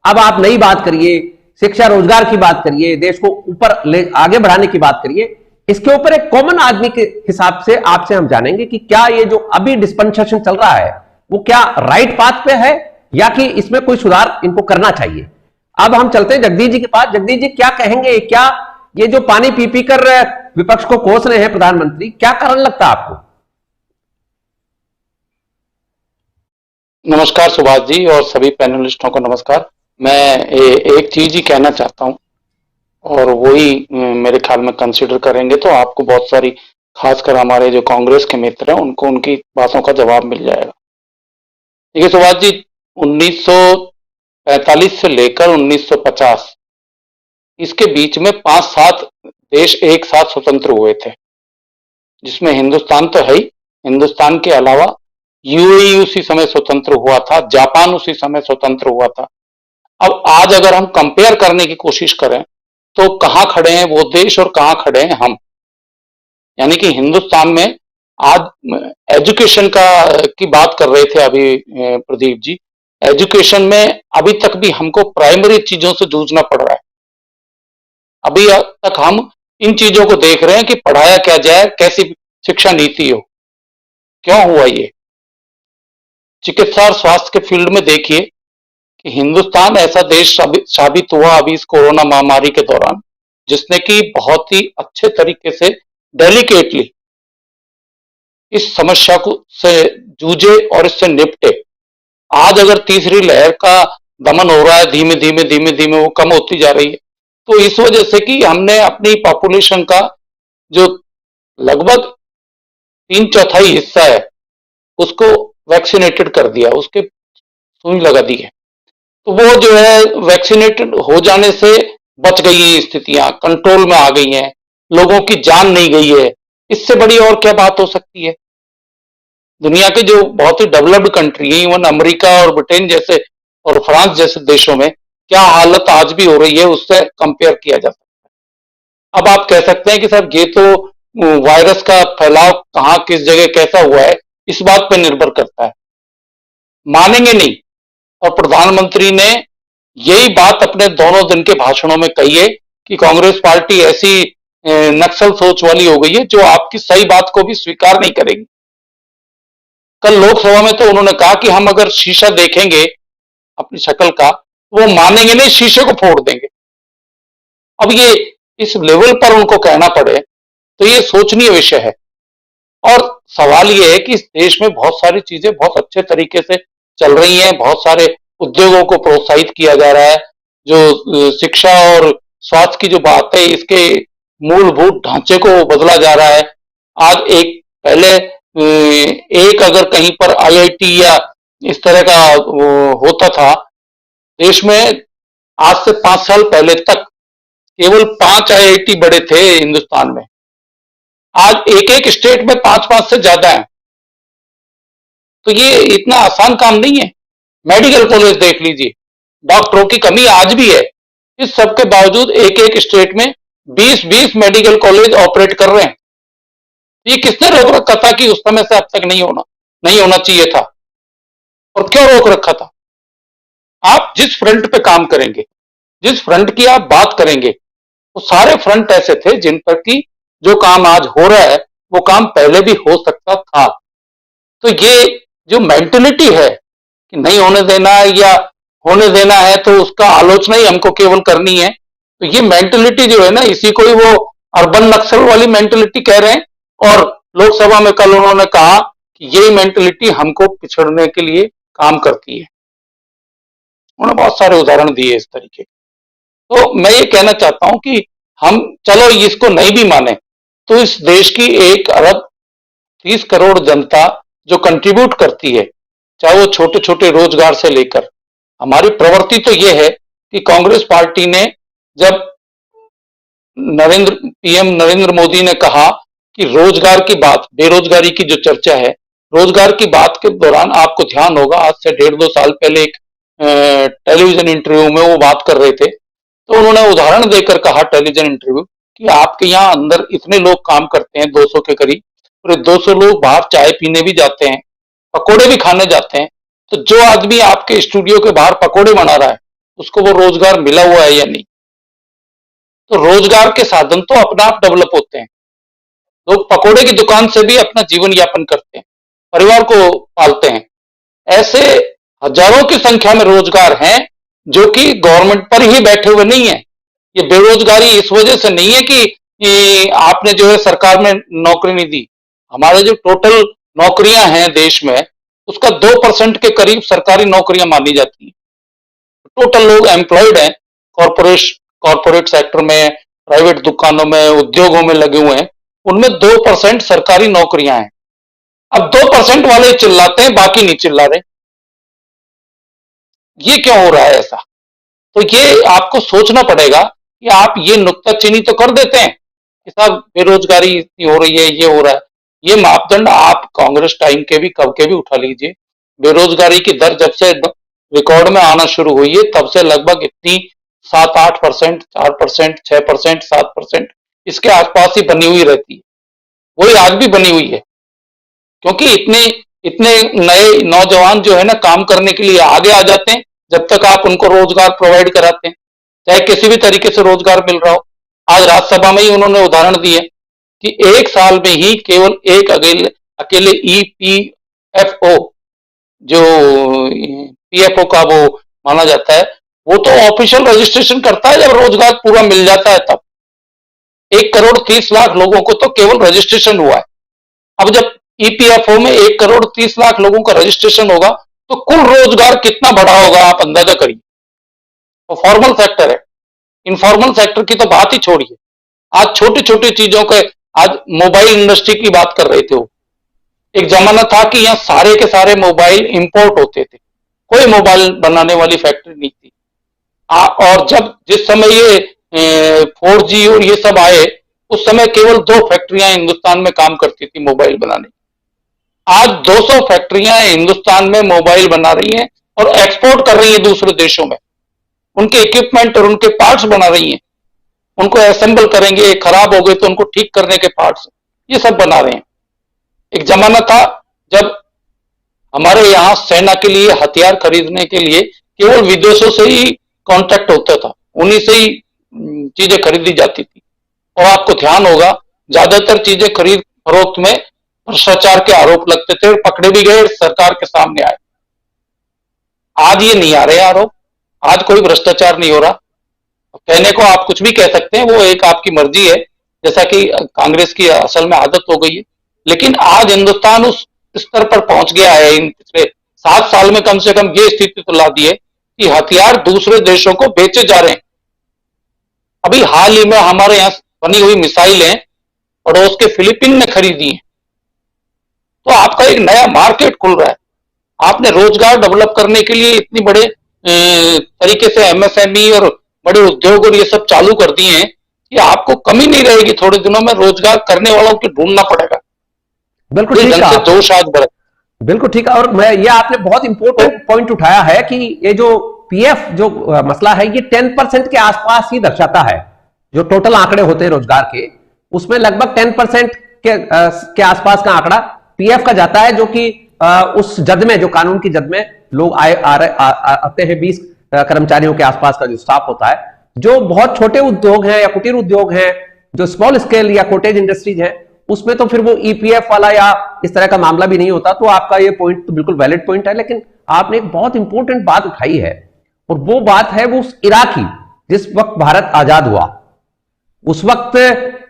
अब आप नई बात करिए, शिक्षा रोजगार की बात करिए, देश को ऊपर आगे बढ़ाने की बात करिए। इसके ऊपर एक कॉमन आदमी के हिसाब से आपसे हम जानेंगे कि क्या ये जो अभी डिस्पेंसेशन चल रहा है वो क्या राइट पाथ पे है या कि इसमें कोई सुधार इनको करना चाहिए। अब हम चलते हैं जगदीश जी के पास। जगदीश जी क्या कहेंगे, क्या ये जो पानी पी पी कर विपक्ष को कोस रहे हैं प्रधानमंत्री, क्या कारण लगता है आपको? नमस्कार सुभाष जी और सभी पैनलिस्टों को नमस्कार। मैं एक चीज ही कहना चाहता हूं और वही मेरे ख्याल में कंसिडर करेंगे तो आपको बहुत सारी, खासकर हमारे जो कांग्रेस के मित्र हैं उनको उनकी बातों का जवाब मिल जाएगा। देखिए सुभाष जी, 1945 से लेकर 1950 इसके बीच में 5-7 देश एक साथ स्वतंत्र हुए थे, जिसमें हिंदुस्तान तो है ही, हिंदुस्तान के अलावा यूएई उसी समय स्वतंत्र हुआ था, जापान उसी समय स्वतंत्र हुआ था। अब आज अगर हम कंपेयर करने की कोशिश करें तो कहां खड़े हैं वो देश और कहां खड़े हैं हम। यानी कि हिंदुस्तान में आज एजुकेशन का की बात कर रहे थे अभी प्रदीप जी, एजुकेशन में अभी तक भी हमको प्राइमरी चीजों से जूझना पड़ रहा है। अभी तक हम इन चीजों को देख रहे हैं कि पढ़ाया क्या जाए, कैसी शिक्षा नीति हो। क्यों हुआ ये? चिकित्सा और स्वास्थ्य के फील्ड में देखिए कि हिंदुस्तान ऐसा देश साबित हुआ अभी इस कोरोना महामारी के दौरान, जिसने कि बहुत ही अच्छे तरीके से डेलिकेटली इस समस्या को से जूझे और इससे निपटे। आज अगर तीसरी लहर का दमन हो रहा है, धीमे धीमे वो कम होती जा रही है, तो इस वजह से कि हमने अपनी पॉपुलेशन का जो लगभग 3/4 हिस्सा है उसको वैक्सीनेटेड कर दिया, उसके सुई लगा दी है। तो वो जो है वैक्सीनेटेड हो जाने से बच गई है, स्थितियां कंट्रोल में आ गई हैं, लोगों की जान नहीं गई है। इससे बड़ी और क्या बात हो सकती है? दुनिया के जो बहुत ही डेवलप्ड कंट्री है, इवन अमेरिका और ब्रिटेन जैसे और फ्रांस जैसे देशों में क्या हालत आज भी हो रही है, उससे कंपेयर किया जा सकता है। अब आप कह सकते हैं कि सर ये तो वायरस का फैलाव कहां किस जगह कैसा हुआ है, इस बात पर निर्भर करता है। मानेंगे नहीं। और प्रधानमंत्री ने यही बात अपने दोनों दिन के भाषणों में कही है कि कांग्रेस पार्टी ऐसी नक्सल सोच वाली हो गई है जो आपकी सही बात को भी स्वीकार नहीं करेगी। कल लोकसभा में तो उन्होंने कहा कि हम अगर शीशा देखेंगे अपनी शक्ल का, वो मानेंगे नहीं, शीशे को फोड़ देंगे। अब ये इस लेवल पर उनको कहना पड़े तो ये सोचनीय विषय है। और सवाल ये है कि इस देश में बहुत सारी चीजें बहुत अच्छे तरीके से चल रही हैं, बहुत सारे उद्योगों को प्रोत्साहित किया जा रहा है। जो शिक्षा और स्वास्थ्य की जो बात है, इसके मूलभूत ढांचे को बदला जा रहा है। आज एक पहले एक अगर कहीं पर आईआईटी या इस तरह का होता था देश में, आज से 5 साल पहले तक केवल 5 आईआईटी बड़े थे हिंदुस्तान में। आज एक एक स्टेट में 5-5 से ज्यादा है। तो ये इतना आसान काम नहीं है। मेडिकल कॉलेज देख लीजिए, डॉक्टरों की कमी आज भी है। इस सब के बावजूद एक एक स्टेट में 20-20 मेडिकल कॉलेज ऑपरेट कर रहे हैं। ये किसने रोक रखा था कि उस समय से अब तक नहीं होना चाहिए था? और क्यों रोक रखा था? आप जिस फ्रंट पे काम करेंगे, जिस फ्रंट की आप बात करेंगे, वो सारे फ्रंट ऐसे थे जिन पर कि जो काम आज हो रहा है वो काम पहले भी हो सकता था। तो ये जो मेंटेलिटी है कि नहीं होने देना है या होने देना है तो उसका आलोचना ही हमको केवल करनी है, तो ये मेंटेलिटी जो है ना, इसी को ही वो अर्बन नक्सल वाली मेंटेलिटी कह रहे हैं। और लोकसभा में कल उन्होंने कहा कि यही मेंटेलिटी हमको पिछड़ने के लिए काम करती है। उन्होंने बहुत सारे उदाहरण दिए इस तरीके। तो मैं ये कहना चाहता हूं कि हम चलो इसको नहीं भी माने तो इस देश की 1 अरब 30 करोड़ जनता जो कंट्रीब्यूट करती है, चाहे वो छोटे छोटे रोजगार से लेकर, हमारी प्रवृत्ति तो ये है कि कांग्रेस पार्टी ने जब पीएम नरेंद्र मोदी ने कहा कि रोजगार की बात, बेरोजगारी की जो चर्चा है, रोजगार की बात के दौरान आपको ध्यान होगा आज से 1.5-2 साल पहले एक टेलीविजन इंटरव्यू में वो बात कर रहे थे, तो उन्होंने उदाहरण देकर कहा टेलीविजन इंटरव्यू कि आपके यहाँ अंदर इतने लोग काम करते हैं 200 के करीब, और 200 लोग बाहर चाय पीने भी जाते हैं, पकोड़े भी खाने जाते हैं। तो जो आदमी आपके स्टूडियो के बाहर पकोड़े बना रहा है उसको वो रोजगार मिला हुआ है या नहीं? तो रोजगार के साधन तो अपने आप डेवलप होते हैं। लोग पकोड़े की दुकान से भी अपना जीवन यापन करते हैं, परिवार को पालते हैं। ऐसे हजारों की संख्या में रोजगार हैं जो कि गवर्नमेंट पर ही बैठे हुए नहीं है। ये बेरोजगारी इस वजह से नहीं है कि आपने जो है सरकार में नौकरी नहीं दी। हमारे जो टोटल नौकरियां हैं देश में, उसका 2% के करीब सरकारी नौकरियां मानी जाती हैं। टोटल लोग एम्प्लॉयड हैं कॉर्पोरेट सेक्टर में, प्राइवेट दुकानों में, उद्योगों में लगे हुए हैं, उनमें 2% सरकारी नौकरियां हैं। अब 2% वाले चिल्लाते हैं, बाकी नहीं चिल्ला रहे। ये क्यों हो रहा है ऐसा? तो ये आपको सोचना पड़ेगा कि आप ये नुक्ताचीनी तो कर देते हैं कि साहब बेरोजगारी इतनी हो रही है, ये हो रहा है। ये मापदंड आप कांग्रेस टाइम के भी कब के भी उठा लीजिए, बेरोजगारी की दर जब से रिकॉर्ड में आना शुरू हुई है तब से लगभग इतनी 7-8%, 4%, 6%, 7% इसके आसपास ही बनी हुई रहती है। वही आज भी बनी हुई है, क्योंकि इतने इतने नए नौजवान जो है ना काम करने के लिए आगे आ जाते हैं जब तक आप उनको रोजगार प्रोवाइड कराते हैं, चाहे किसी भी तरीके से रोजगार मिल रहा हो। आज राज्यसभा में ही उन्होंने उदाहरण दिए कि 1 साल में ही केवल एक अकेले ईपीएफओ जो पीएफओ का वो माना जाता है, वो तो ऑफिशियल रजिस्ट्रेशन करता है जब रोजगार पूरा मिल जाता है तब। 1,30,00,000 लोगों को तो केवल रजिस्ट्रेशन हुआ है। अब जब ईपीएफओ में 1,30,00,000 लोगों का रजिस्ट्रेशन होगा तो कुल रोजगार कितना बढ़ा होगा आप अंदाजा करिए। तो फॉर्मल सेक्टर है, इनफॉर्मल सेक्टर की तो बात ही छोड़िए। आज छोटी छोटी चीजों के, आज मोबाइल इंडस्ट्री की बात कर रहे थे वो, एक जमाना था कि यहाँ सारे के सारे मोबाइल इंपोर्ट होते थे, कोई मोबाइल बनाने वाली फैक्ट्री नहीं थी। और जब जिस समय ये 4G और ये सब आए उस समय केवल 2 फैक्ट्रियां हिंदुस्तान में काम करती थी मोबाइल बनाने। आज 200 फैक्ट्रियां हिंदुस्तान में मोबाइल बना रही हैं और एक्सपोर्ट कर रही हैं दूसरे देशों में। उनके इक्विपमेंट और उनके पार्ट्स बना रही हैं, उनको असेंबल करेंगे, खराब हो गए तो उनको ठीक करने के पार्ट्स, ये सब बना रहे हैं। एक जमाना था जब हमारे यहाँ सेना के लिए हथियार खरीदने के लिए केवल विदेशों से ही कांटेक्ट होता था, उन्हीं से ही चीजें खरीदी जाती थी। और आपको ध्यान होगा ज्यादातर चीजें खरीद फरोख्त में भ्रष्टाचार के आरोप लगते थे और पकड़े भी गए, सरकार के सामने आए। आज ये नहीं आ रहे आरोप, आज कोई भ्रष्टाचार नहीं हो रहा। कहने को आप कुछ भी कह सकते हैं, वो एक आपकी मर्जी है, जैसा कि कांग्रेस की असल में आदत हो गई है। लेकिन आज हिंदुस्तान उस स्तर पर पहुंच गया है, इन पिछले 7 साल में कम से कम ये स्थिति तो ला दी है कि हथियार दूसरे देशों को बेचे जा रहे हैं। अभी हाल ही में हमारे यहाँ बनी हुई मिसाइलें पड़ोस के फिलीपीन ने खरीदी हैं, तो आपका एक नया मार्केट खुल रहा है। आपने रोजगार डेवलप करने के लिए इतनी बड़े तरीके से एमएसएमई और बड़े उद्योग और ये सब चालू कर दिए हैं कि आपको कमी नहीं रहेगी, थोड़े दिनों में रोजगार करने वालों को ढूंढना पड़ेगा। बिल्कुल ठीक है, जोश आज बढ़े। बिल्कुल ठीक है। और मैं ये आपने बहुत इंपॉर्टेंट पॉइंट उठाया है कि ये जो पीएफ जो मसला है ये 10% के आसपास ही दर्शाता है। जो टोटल आंकड़े होते हैं रोजगार के, उसमें लगभग 10% के आसपास का आंकड़ा पीएफ का जाता है, जो कि उस जद में, जो कानून की जद में लोग आते हैं, 20 कर्मचारियों के आसपास का जो स्टाफ होता है। जो बहुत छोटे उद्योग हैं या कुटीर उद्योग हैं, जो स्मॉल स्केल या कॉटेज इंडस्ट्रीज हैं, उसमें तो फिर वो ईपीएफ वाला या इस तरह का मामला भी नहीं होता। तो आपका ये पॉइंट तो बिल्कुल वैलिड पॉइंट है, लेकिन आपने एक बहुत इंपॉर्टेंट बात उठाई है, और वो बात है वो उस इराक की, जिस वक्त भारत आजाद हुआ उस वक्त,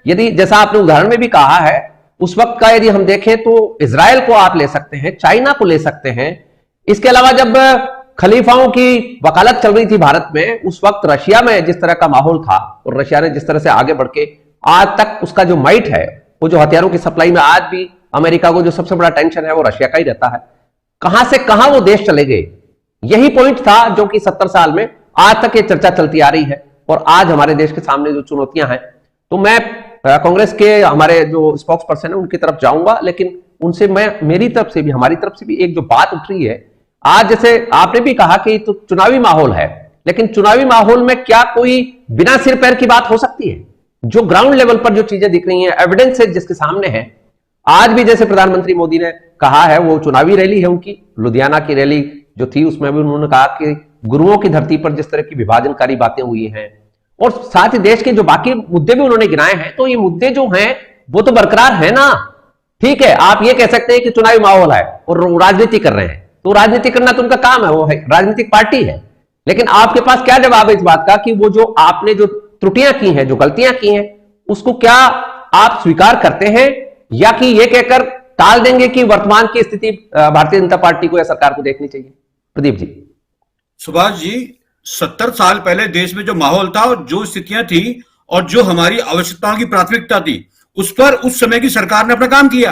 यदि जैसा आपने उदाहरण में भी कहा है, उस वक्त का यदि हम देखें तो इजराइल को आप ले सकते हैं, चाइना को ले सकते हैं। इसके अलावा जब खलीफाओं की वकालत चल रही थी भारत में, उस वक्त रशिया में जिस तरह का माहौल था और रशिया ने जिस तरह से आगे बढ़ के आज तक उसका जो माइट है, वो जो हथियारों की सप्लाई में आज भी अमेरिका को जो सबसे बड़ा टेंशन है वो रशिया का ही रहता है। कहां से कहां वो देश चले गए, यही पॉइंट था जो कि 70 साल में आज तक ये चर्चा चलती आ रही है। और आज हमारे देश के सामने जो चुनौतियां हैं, तो मैं कांग्रेस के हमारे जो स्पोक्स पर्सन है उनकी तरफ जाऊंगा, लेकिन उनसे मैं मेरी तरफ से भी, हमारी तरफ से भी एक जो बात उठ रही है आज, जैसे आपने भी कहा कि तो चुनावी माहौल है, लेकिन चुनावी माहौल में क्या कोई बिना सिर पैर की बात हो सकती है? जो ग्राउंड लेवल पर जो चीजें दिख रही हैं, एविडेंस है जिसके सामने है। आज भी जैसे प्रधानमंत्री मोदी ने कहा है, वो चुनावी रैली है उनकी, लुधियाना की रैली जो थी, उसमें भी उन्होंने कहा कि गुरुओं की धरती पर जिस तरह की विभाजनकारी बातें हुई हैं, और साथ ही देश के जो बाकी मुद्दे भी उन्होंने गिनाए हैं, तो ये मुद्दे जो हैं वो तो बरकरार है ना। ठीक है, आप ये कह सकते हैं कि चुनावी माहौल है और राजनीति कर रहे हैं, तो राजनीति करना तो उनका काम है, वो है राजनीतिक पार्टी है। लेकिन आपके पास क्या जवाब है इस बात का कि वो जो आपने जो त्रुटियां की हैं, जो गलतियां की हैं, उसको क्या आप स्वीकार करते हैं, या कि ये कहकर टाल देंगे कि वर्तमान की स्थिति भारतीय जनता पार्टी को या सरकार को देखनी चाहिए? प्रदीप जी। सुभाष जी, 70 साल पहले देश में जो माहौल था और जो स्थितियां थी और जो हमारी आवश्यकताओं की प्राथमिकता थी, उस पर उस समय की सरकार ने अपना काम किया।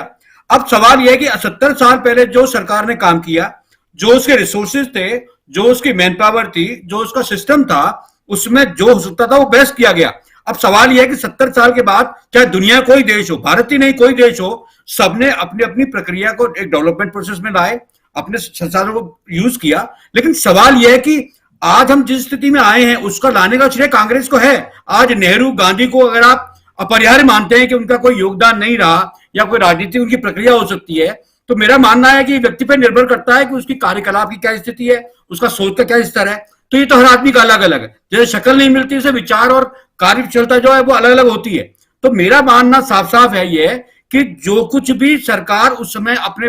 अब सवाल यह है कि 70 साल पहले जो सरकार ने काम किया, जो उसके रिसोर्सेज थे, जो उसकी मैन पावर थी, जो उसका सिस्टम था, उसमें जो हो सकता था वो बेस्ट किया गया। अब सवाल यह है कि 70 साल के बाद चाहे दुनिया कोई देश हो, भारत ही नहीं कोई देश हो, सबने अपनी अपनी प्रक्रिया को एक डेवलपमेंट प्रोसेस में लाए, अपने संसाधनों को यूज किया। लेकिन सवाल यह है कि आज हम जिस स्थिति में आए हैं उसका लाने का श्रेय कांग्रेस को है। आज नेहरू गांधी को अगर आप अपरिहार्य मानते हैं कि उनका कोई योगदान नहीं रहा या कोई राजनीति उनकी प्रक्रिया हो सकती है, तो मेरा मानना है कि व्यक्ति पर निर्भर करता है कि उसकी कार्यकलाप की क्या स्थिति है, उसका सोच का क्या स्तर है। तो ये तो हर आदमी का अलग अलग है, जैसे शक्ल नहीं मिलती उसे विचार और कार्यक्षमता जो है वो अलग अलग होती है। तो मेरा मानना साफ साफ है ये कि जो कुछ भी सरकार उस समय अपने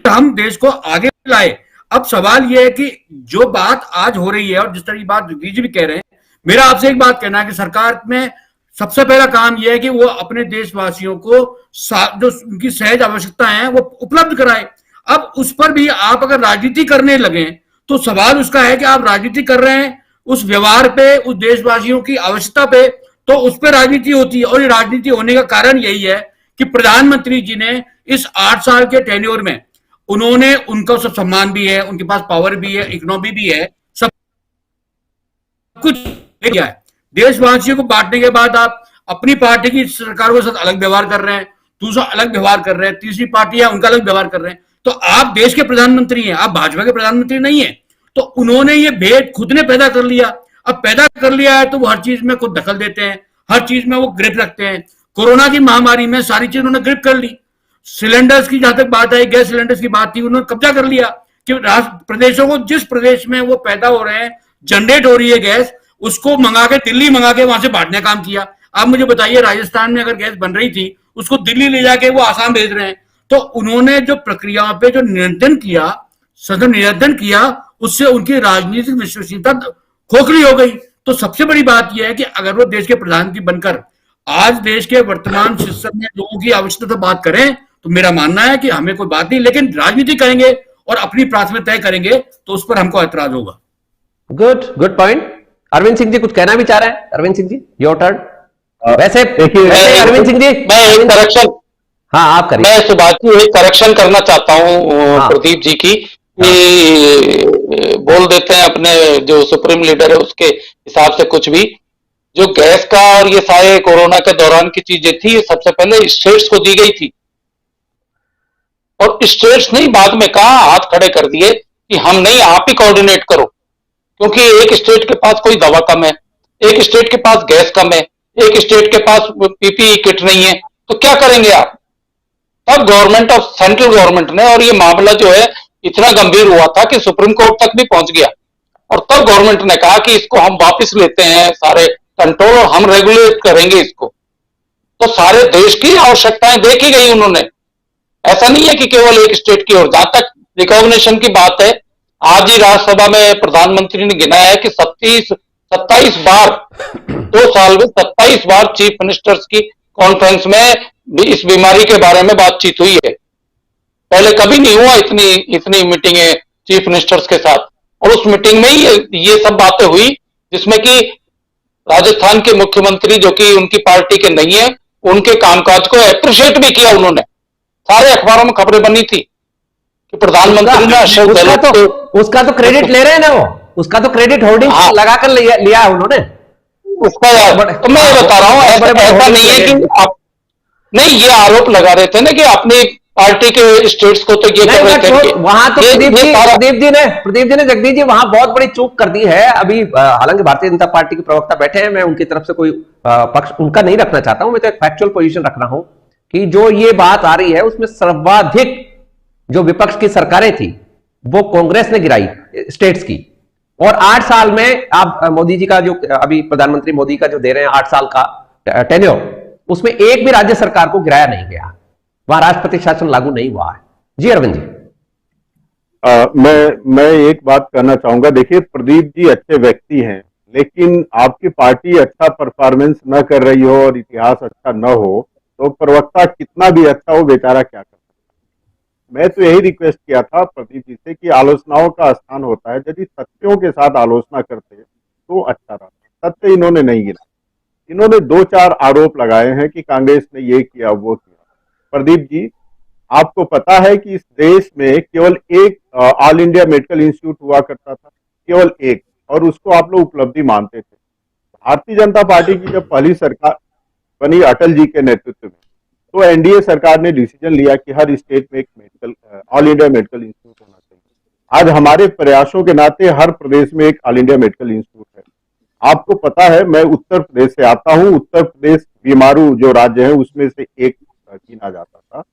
हम देश को आगे लाए। अब सवाल यह है कि जो बात आज हो रही है और जिस तरह की बात जगदीश जी भी कह रहे हैं, मेरा आपसे एक बात कहना है कि सरकार में सबसे पहला काम यह है कि वो अपने देशवासियों को जो उनकी सहज आवश्यकता है वो उपलब्ध कराए। अब उस पर भी आप अगर राजनीति करने लगे तो सवाल उसका है कि आप राजनीति कर रहे हैं उस व्यवहार पे, उस देशवासियों की आवश्यकता पे, तो उस पर राजनीति होती है। और ये राजनीति होने का कारण यही है कि प्रधानमंत्री जी ने इस 8 साल के टेन्योर में उन्होंने उनका सब सम्मान भी है, उनके पास पावर भी है, इकोनॉमी भी है, सब कुछ किया है। देशवासियों को बांटने के बाद आप अपनी पार्टी की सरकार के साथ अलग व्यवहार कर रहे हैं, दूसरा अलग व्यवहार कर रहे हैं, तीसरी पार्टी है उनका अलग व्यवहार कर रहे हैं। तो आप देश के प्रधानमंत्री हैं, आप भाजपा के प्रधानमंत्री नहीं है। तो उन्होंने ये भेद खुद ने पैदा कर लिया। अब पैदा कर लिया है तो वो हर चीज में खुद दखल देते हैं, हर चीज में वो ग्रिप रखते हैं। कोरोना की महामारी में सारी चीज उन्होंने ग्रिप कर ली। सिलेंडर्स की जहां तक बात आई, गैस सिलेंडर्स की बात थी, उन्होंने कब्जा कर लिया कि प्रदेशों को जिस प्रदेश में वो पैदा हो रहे हैं, जनरेट हो रही है गैस, उसको मंगा के दिल्ली मंगा के वहां से बांटने का काम किया। आप मुझे बताइए, राजस्थान में अगर गैस बन रही थी उसको दिल्ली ले जाके वो आसाम भेज रहे हैं। तो उन्होंने जो प्रक्रियाओं पे जो नियंत्रण किया, सदन नियंत्रण किया, उससे उनकी राजनीतिक विश्वसनीयता खोखली हो गई। तो सबसे बड़ी बात यह है कि अगर वो देश के प्रधानमंत्री बनकर आज देश के वर्तमान सिस्टम में लोगों की आवश्यकता बात करें तो मेरा मानना है कि हमें कोई बात नहीं, लेकिन राजनीति करेंगे और अपनी प्राथमिकता तय करेंगे तो उस पर हमको ऐतराज होगा। Good point. अरविंद सिंह जी कुछ कहना भी चाह रहे हैं? Arvind Singh ji, your turn. वैसे अरविंद सिंह जी, मैं एक करेक्शन, हाँ आप करिए। मैं सुभाष जी एक करेक्शन करना चाहता हूं हाँ। प्रदीप जी की, कि बोल देते हैं अपने जो सुप्रीम लीडर है उसके हिसाब से कुछ भी। जो गैस का और ये सारे कोरोना के दौरान की चीजें थी, ये सबसे पहले स्टेट्स को दी गई थी और स्टेट्स ने बाद में कहा, हाथ खड़े कर दिए कि हम नहीं, आप ही कोऑर्डिनेट करो, क्योंकि एक स्टेट के पास कोई दवा कम है, एक स्टेट के पास गैस कम है, एक स्टेट के पास पीपीई किट नहीं है, तो क्या करेंगे आप? तब गवर्नमेंट ऑफ सेंट्रल गवर्नमेंट ने, और ये मामला जो है इतना गंभीर हुआ था कि सुप्रीम कोर्ट तक भी पहुंच गया, और तब गवर्नमेंट ने कहा कि इसको हम वापस लेते हैं सारे कंट्रोल और हम रेगुलेट करेंगे इसको। तो सारे देश की आवश्यकताएं देखी गई उन्होंने, ऐसा नहीं है कि केवल एक स्टेट की ओर। जहां तक रिकॉग्निशन की बात है, आज ही राज्यसभा में प्रधानमंत्री ने गिनाया है कि 27 बार, 2 साल में 27 बार चीफ मिनिस्टर्स की कॉन्फ्रेंस में इस बीमारी के बारे में बातचीत हुई है। पहले कभी नहीं हुआ इतनी मीटिंगें चीफ मिनिस्टर्स के साथ, और उस मीटिंग में ही ये सब बातें हुई, जिसमें कि राजस्थान के मुख्यमंत्री जो कि उनकी पार्टी के नहीं है, उनके कामकाज को अप्रिशिएट भी किया उन्होंने। सारे अखबारों में खबरें बनी थी कि प्रधानमंत्री ने अशोक गहलोत उसका तो क्रेडिट ले रहे हैं ना, वो उसका तो क्रेडिट होर्डिंग लगाकर लिया उन्होंने उसका। तो मैं ये बता रहा हूं, ऐसा नहीं है कि आप नहीं, ये आरोप लगा रहे थे ना कि अपनी पार्टी के स्टेट्स को तो ये कर रहे थे। वहां तो प्रदीप जी ने जगदीश जी वहां बहुत बड़ी चूक कर दी है। अभी हालांकि भारतीय जनता पार्टी के प्रवक्ता बैठे हैं, मैं उनकी तरफ से कोई पक्ष उनका नहीं रखना चाहता हूं, मैं तो एक फैक्चुअल पोजीशन रख रहा हूं कि जो ये बात आ रही है उसमें सर्वाधिक जो विपक्ष की सरकारें थी वो कांग्रेस ने गिराई स्टेट्स की। और 8 साल में आप मोदी जी का जो अभी प्रधानमंत्री मोदी का जो दे रहे हैं 8 साल का टेन्योर, उसमें एक भी राज्य सरकार को गिराया नहीं गया, वहां राष्ट्रपति शासन लागू नहीं हुआ है। जी अरविंद जी। मैं एक बात कहना चाहूंगा। देखिए, प्रदीप जी अच्छे व्यक्ति हैं, लेकिन आपकी पार्टी अच्छा परफॉर्मेंस न कर रही हो और इतिहास अच्छा न हो तो प्रवक्ता कितना भी अच्छा हो, बेचारा क्या कर सकता है। मैं तो यही रिक्वेस्ट किया था प्रदीप जी से कि आलोचनाओं का स्थान होता है, यदि सत्यों के साथ आलोचना करते तो अच्छा रहता। सत्य इन्होंने नहीं गिना, इन्होंने 2-4 आरोप लगाए हैं कि कांग्रेस ने ये किया वो किया। प्रदीप जी, आपको पता है कि इस देश में केवल एक ऑल इंडिया मेडिकल इंस्टीट्यूट हुआ करता था, केवल एक, और उसको आप लोग उपलब्धि मानते थे। भारतीय जनता पार्टी की जब पहली सरकार बनी अटल जी के नेतृत्व में, तो एनडीए सरकार ने डिसीजन लिया कि हर स्टेट में एक medical all India medical institute होना चाहिए। आज हमारे प्रयासों के नाते हर प्रदेश में एक ऑल इंडिया मेडिकल इंस्टीट्यूट है। आपको पता है, मैं उत्तर प्रदेश से आता हूं। उत्तर प्रदेश बीमारू जो राज्य है उसमें से एक गिना जाता था।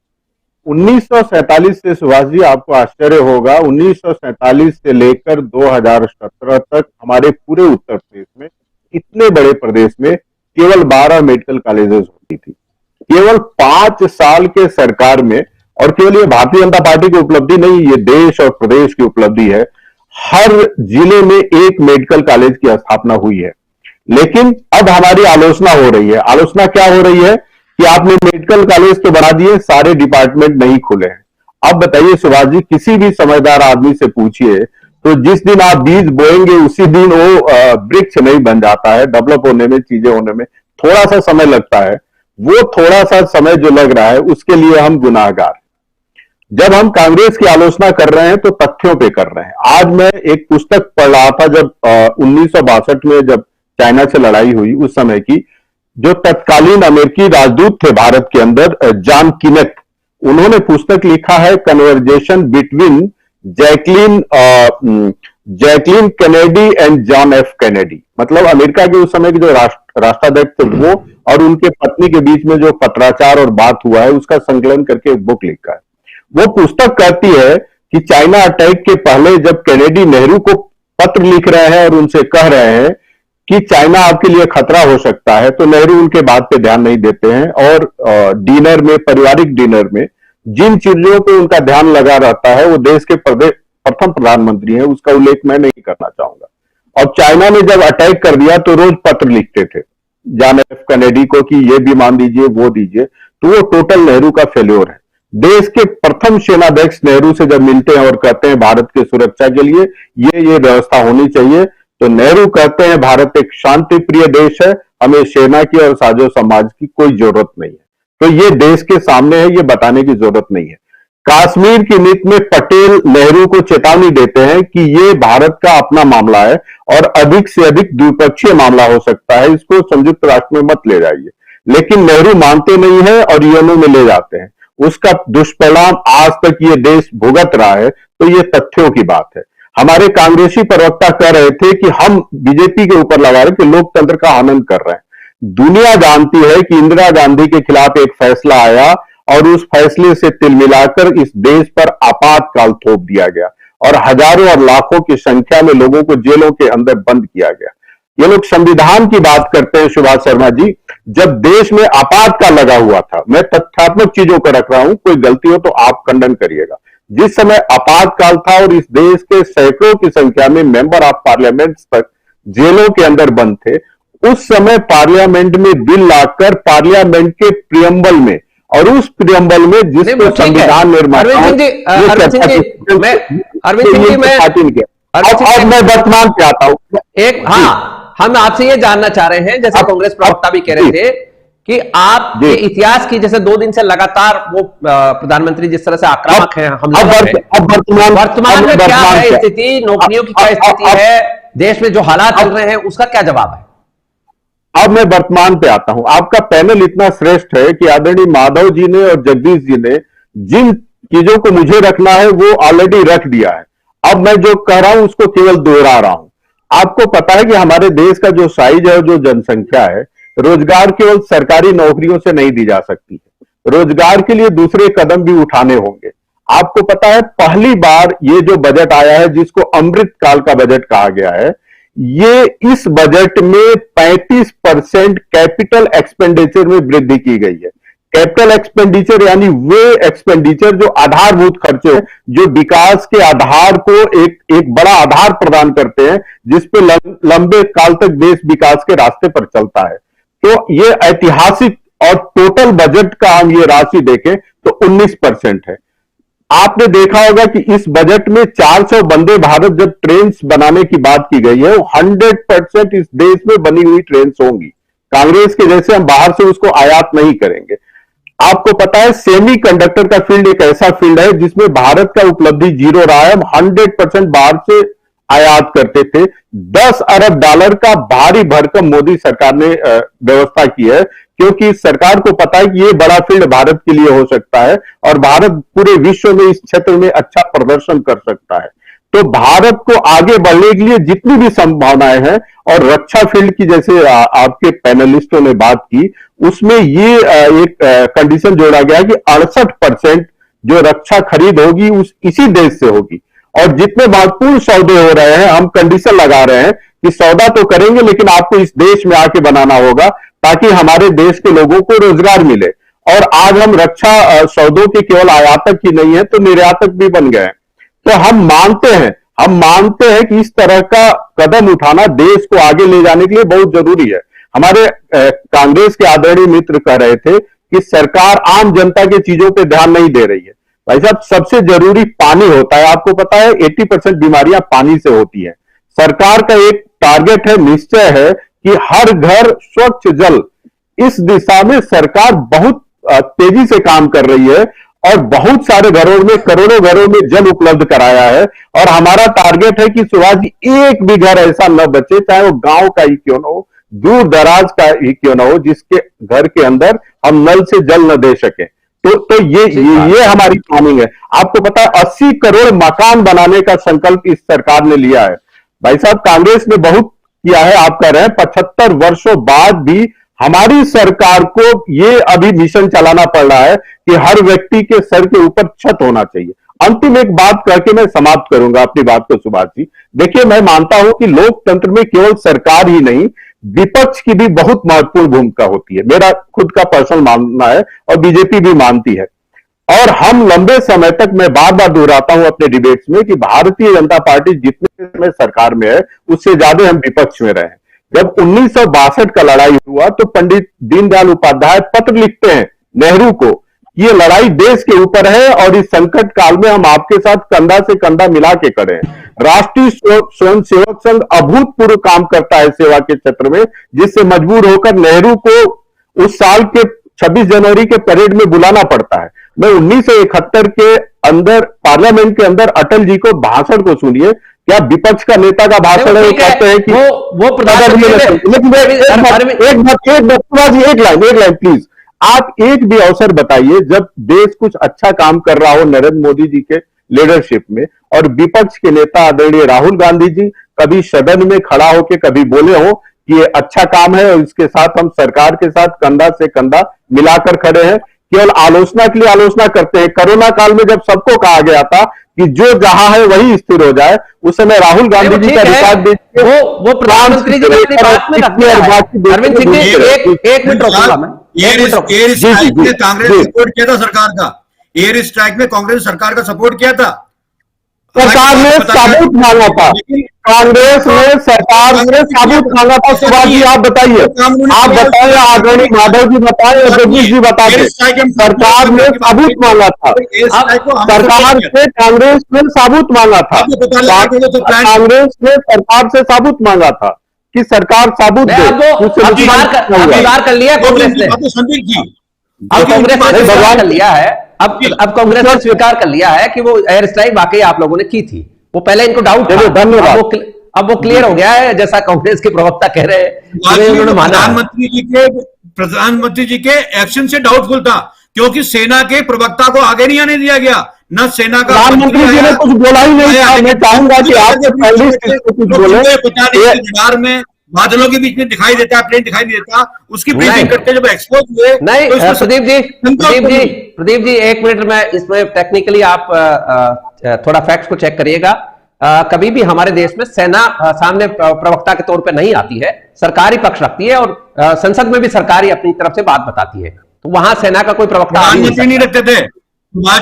1947 से, सुभाष जी आपको आश्चर्य होगा, 1947 से लेकर 2017 तक हमारे पूरे उत्तर प्रदेश में, इतने बड़े प्रदेश में, केवल 12 मेडिकल कॉलेजेस होती थी। केवल 5 साल के सरकार में, और केवल ये भारतीय जनता पार्टी की उपलब्धि नहीं, ये देश और प्रदेश की उपलब्धि है, हर जिले में एक मेडिकल कॉलेज की स्थापना हुई है। लेकिन अब हमारी आलोचना हो रही है। आलोचना क्या हो रही है कि आपने मेडिकल कॉलेज तो बना दिए, सारे डिपार्टमेंट नहीं खुले हैं। अब बताइए सुभाष जी, किसी भी समझदार आदमी से पूछिए तो जिस दिन आप बीज बोएंगे उसी दिन वो वृक्ष नहीं बन जाता है। डेवलप होने में, चीजें होने में थोड़ा सा समय लगता है। वो थोड़ा सा समय जो लग रहा है उसके लिए हम गुनाहगार। जब हम कांग्रेस की आलोचना कर रहे हैं तो तथ्यों पे कर रहे हैं। आज मैं एक पुस्तक पढ़ रहा था, जब 1962 में जब चाइना से लड़ाई हुई, उस समय की जो तत्कालीन अमेरिकी राजदूत थे भारत के अंदर, जॉन किनेथ, उन्होंने पुस्तक लिखा है conversation between Jacqueline Kennedy and John F Kennedy. मतलब अमेरिका के उस समय के जो राष्ट्राध्यक्ष थे वो और उनके पत्नी के बीच में जो पत्राचार और बात हुआ है उसका संकलन करके एक बुक लिखा है। वो पुस्तक कहती है कि चाइना अटैक के पहले जब कैनेडी नेहरू को पत्र लिख रहे हैं और उनसे कह रहे हैं कि चाइना आपके लिए खतरा हो सकता है, तो नेहरू उनके बात पे ध्यान नहीं देते हैं और डिनर में, पारिवारिक डिनर में जिन चीजों पे उनका ध्यान लगा रहता है, वो देश के प्रथम प्रधानमंत्री हैं, उसका उल्लेख मैं नहीं करना चाहूंगा। और चाइना ने जब अटैक कर दिया तो रोज पत्र लिखते थे जॉन एफ कैनेडी को कि ये भी मान दीजिए, वो दीजिए। तो वो टोटल नेहरू का फेल्योर है। देश के प्रथम सेनाध्यक्ष नेहरू से जब मिलते हैं और कहते हैं भारत की सुरक्षा के लिए ये व्यवस्था होनी चाहिए, तो नेहरू कहते हैं भारत एक शांति प्रिय देश है, हमें सेना की और साजो समाज की कोई जरूरत नहीं है। तो ये देश के सामने है, ये बताने की जरूरत नहीं है। कश्मीर की नीति में पटेल नेहरू को चेतावनी देते हैं कि ये भारत का अपना मामला है और अधिक से अधिक द्विपक्षीय मामला हो सकता है, इसको संयुक्त राष्ट्र में मत ले जाइए। लेकिन नेहरू मानते नहीं है और यूएनओ में ले जाते हैं। उसका दुष्परिणाम आज तक ये देश भुगत रहा है। तो ये तथ्यों की बात है। हमारे कांग्रेसी प्रवक्ता कह रहे थे कि हम बीजेपी के ऊपर लगा रहे कि लोकतंत्र का हनन कर रहे हैं। दुनिया जानती है कि इंदिरा गांधी के खिलाफ एक फैसला आया और उस फैसले से तिल मिलाकर इस देश पर आपातकाल थोप दिया गया और हजारों और लाखों की संख्या में लोगों को जेलों के अंदर बंद किया गया। ये लोग संविधान की बात करते हैं सुभाष शर्मा जी, जब देश में आपातकाल लगा हुआ था। मैं तथ्यात्मक चीजों को रख रहा हूं, कोई गलती हो तो आप खंडन करिएगा। जिस समय आपातकाल था और इस देश के सैकड़ों की संख्या में मेंबर ऑफ पार्लियामेंट तक जेलों के अंदर बंद थे, उस समय पार्लियामेंट में बिल लाकर पार्लियामेंट के प्रियम्बल में, और उस प्रियम्बल में जिसको संविधान निर्माण अब मैं वर्तमान पे आता हूं। एक हम आपसे ये जानना चाह रहे हैं, जैसे कांग्रेस प्रवक्ता भी कह रहे थे कि आप ये इतिहास की, जैसे 2 दिन से लगातार वो प्रधानमंत्री जिस तरह से आक्रामक हैं वर्तमान में क्या है स्थिति, नौकरियों की क्या स्थिति है, देश में जो हालात चल रहे हैं उसका क्या जवाब है? अब मैं वर्तमान पे आता हूं। आपका पैनल इतना श्रेष्ठ है कि आदरणीय माधव जी ने और जगदीश जी ने जिन चीजों को मुझे रखना है वो ऑलरेडी रख दिया है। अब मैं जो कह रहा हूं उसको केवल दोहरा रहा हूं। आपको पता है कि हमारे देश का जो साइज है, जो जनसंख्या है, रोजगार केवल सरकारी नौकरियों से नहीं दी जा सकती है। रोजगार के लिए दूसरे कदम भी उठाने होंगे। आपको पता है पहली बार ये जो बजट आया है, जिसको अमृत काल का बजट कहा गया है, ये इस बजट में 35% कैपिटल एक्सपेंडिचर में वृद्धि की गई है। कैपिटल एक्सपेंडिचर यानी वे एक्सपेंडिचर जो आधारभूत खर्चे हैं, जो विकास के आधार को एक बड़ा आधार प्रदान करते हैं, जिसपे लंबे काल तक देश विकास के रास्ते पर चलता है। तो ये ऐतिहासिक, और टोटल बजट का हम ये राशि देखें तो 19% है। आपने देखा होगा कि इस बजट में 400 वंदे भारत जब ट्रेन बनाने की बात की गई है, वो 100% इस देश में बनी हुई ट्रेन होंगी। कांग्रेस के जैसे हम बाहर से उसको आयात नहीं करेंगे। आपको पता है सेमीकंडक्टर का फील्ड एक ऐसा फील्ड है जिसमें भारत का उपलब्धि 0 रहा है। हम 100% बाहर से आयात करते थे, $10 अरब का भारी भरकम मोदी सरकार ने व्यवस्था की है, क्योंकि सरकार को पता है कि ये बड़ा फील्ड भारत के लिए हो सकता है और भारत पूरे विश्व में इस क्षेत्र में अच्छा प्रदर्शन कर सकता है। तो भारत को आगे बढ़ने के लिए जितनी भी संभावनाएं हैं, और रक्षा फील्ड की जैसे आपके पैनलिस्टों ने बात की, उसमें ये एक कंडीशन जोड़ा गया कि 68% जो रक्षा खरीद होगी उस इसी देश से होगी। और जितने महत्वपूर्ण सौदे हो रहे हैं, हम कंडीशन लगा रहे हैं कि सौदा तो करेंगे लेकिन आपको इस देश में आके बनाना होगा, ताकि हमारे देश के लोगों को रोजगार मिले। और आज हम रक्षा सौदों के केवल आयातक ही नहीं है, तो निर्यातक भी बन गए हैं। तो हम मानते हैं कि इस तरह का कदम उठाना देश को आगे ले जाने के लिए बहुत जरूरी है। हमारे कांग्रेस के आदरणीय मित्र कह रहे थे कि सरकार आम जनता की चीजों पे ध्यान नहीं दे रही है। भाई साहब, सबसे जरूरी पानी होता है। आपको पता है 80% बीमारियां पानी से होती हैं। सरकार का एक टारगेट है, निश्चय है कि हर घर स्वच्छ जल, इस दिशा में सरकार बहुत तेजी से काम कर रही है और बहुत सारे घरों में, करोड़ों घरों में जल उपलब्ध कराया है। और हमारा टारगेट है कि सुभाष जी, एक भी घर ऐसा न बचे, चाहे वो गांव का ही क्यों ना हो, दूर दराज का ही क्यों ना हो, जिसके घर के अंदर हम नल से जल न दे सके। तो ये हमारी प्लानिंग है। आपको पता है 80 करोड़ मकान बनाने का संकल्प इस सरकार ने लिया है। भाई साहब, कांग्रेस ने बहुत किया है, आप कह रहे हैं 75 वर्षों बाद भी हमारी सरकार को ये अभी मिशन चलाना पड़ रहा है कि हर व्यक्ति के सर के ऊपर छत होना चाहिए। अंतिम एक बात करके मैं समाप्त करूंगा अपनी बात को सुभाष जी। देखिए, मैं मानता हूं कि लोकतंत्र में केवल सरकार ही नहीं, विपक्ष की भी बहुत महत्वपूर्ण भूमिका होती है। मेरा खुद का पर्सनल मानना है और बीजेपी भी मानती है। और हम लंबे समय तक, मैं बार बार दोहराता हूं अपने डिबेट्स में, कि भारतीय जनता पार्टी जितने समय सरकार में है उससे ज्यादा हम विपक्ष में रहे। जब 1962 का लड़ाई हुआ तो पंडित दीनदयाल उपाध्याय पत्र लिखते हैं नेहरू को, ये लड़ाई देश के ऊपर है और इस संकट काल में हम आपके साथ कंधा से कंधा मिला के खड़े हैं। राष्ट्रीय स्वयंसेवक संघ अभूतपूर्व काम करता है सेवा के क्षेत्र में, जिससे मजबूर होकर नेहरू को उस साल के 26 जनवरी के परेड में बुलाना पड़ता है। मैं 1971 के अंदर पार्लियामेंट के अंदर अटल जी को भाषण को सुनिए, क्या विपक्ष का नेता का भाषण है, वो कहते हैं कि वो प्रधानमंत्री, एक लाइन प्लीज, आप एक भी अवसर बताइए जब देश कुछ अच्छा काम कर रहा हो नरेंद्र मोदी जी के लीडरशिप में, और विपक्ष के नेता आदरणीय राहुल गांधी जी कभी सदन में खड़ा होकर कभी बोले हो कि ये अच्छा काम है और इसके साथ हम सरकार के साथ कंधा से कंधा मिलाकर खड़े हैं। केवल आलोचना के लिए आलोचना करते हैं। कोरोना काल में जब सबको कहा गया था कि जो जहां है वही स्थिर हो जाए, उस समय राहुल गांधी जी का रिकॉर्ड देखिए, वो प्रधानमंत्री जी ने बात में रख दिया। अरविंद सिंह जी, एक मिनट रोकूंगा मैं। एयर स्ट्राइक में कांग्रेस सपोर्ट किया था सरकार का, एयर स्ट्राइक में कांग्रेस सरकार का सपोर्ट किया था। सरकार ने साबुत मांगा था, कांग्रेस ने सरकार ने साबुत मांगा था। सुभाष जी, आप बताइए, आप बताइए, आदरणीय माधव जी बताएं, जगदीश जी बताइए, सरकार ने साबुत मांगा था, सरकार से कांग्रेस ने साबुत मांगा था, कांग्रेस ने सरकार से साबुत मांगा था कि सरकार साबुत दे, स्वीकार कर लिया कांग्रेस ने, अब कांग्रेस ने स्वीकार कर लिया है, अब कांग्रेस ने स्वीकार कर लिया है कि वो एयर स्ट्राइक वाकई आप लोगों ने की थी। वो पहले इनको डाउट था, धन्यवाद, अब वो क्लियर हो गया है, जैसा कांग्रेस के प्रवक्ता कह रहे हैं, उन्होंने माना। प्रधानमंत्री जी के एक्शन से डाउटफुल था, क्योंकि सेना के प्रवक्ता को आगे नहीं आने दिया गया, न सेना का प्रधानमंत्री जी ने कुछ बोला ही नहीं। मैं चाहूंगा कि आप कुछ बोले। में बादलों के बीच में दिखाई देता है, प्लेन दिखाई नहीं देता, उसकी ब्रीफिंग करते जब एक्सपोज हुए। नहीं, प्रदीप जी एक मिनट में, इसमें टेक्निकली आप थोड़ा फैक्ट्स को चेक करिएगा। कभी भी हमारे देश में सेना सामने प्रवक्ता के तौर पे नहीं आती है, सरकारी पक्ष रखती है और संसद में भी सरकारी अपनी तरफ से बात बताती है, तो वहां सेना का कोई प्रवक्ता नहीं रखते थे।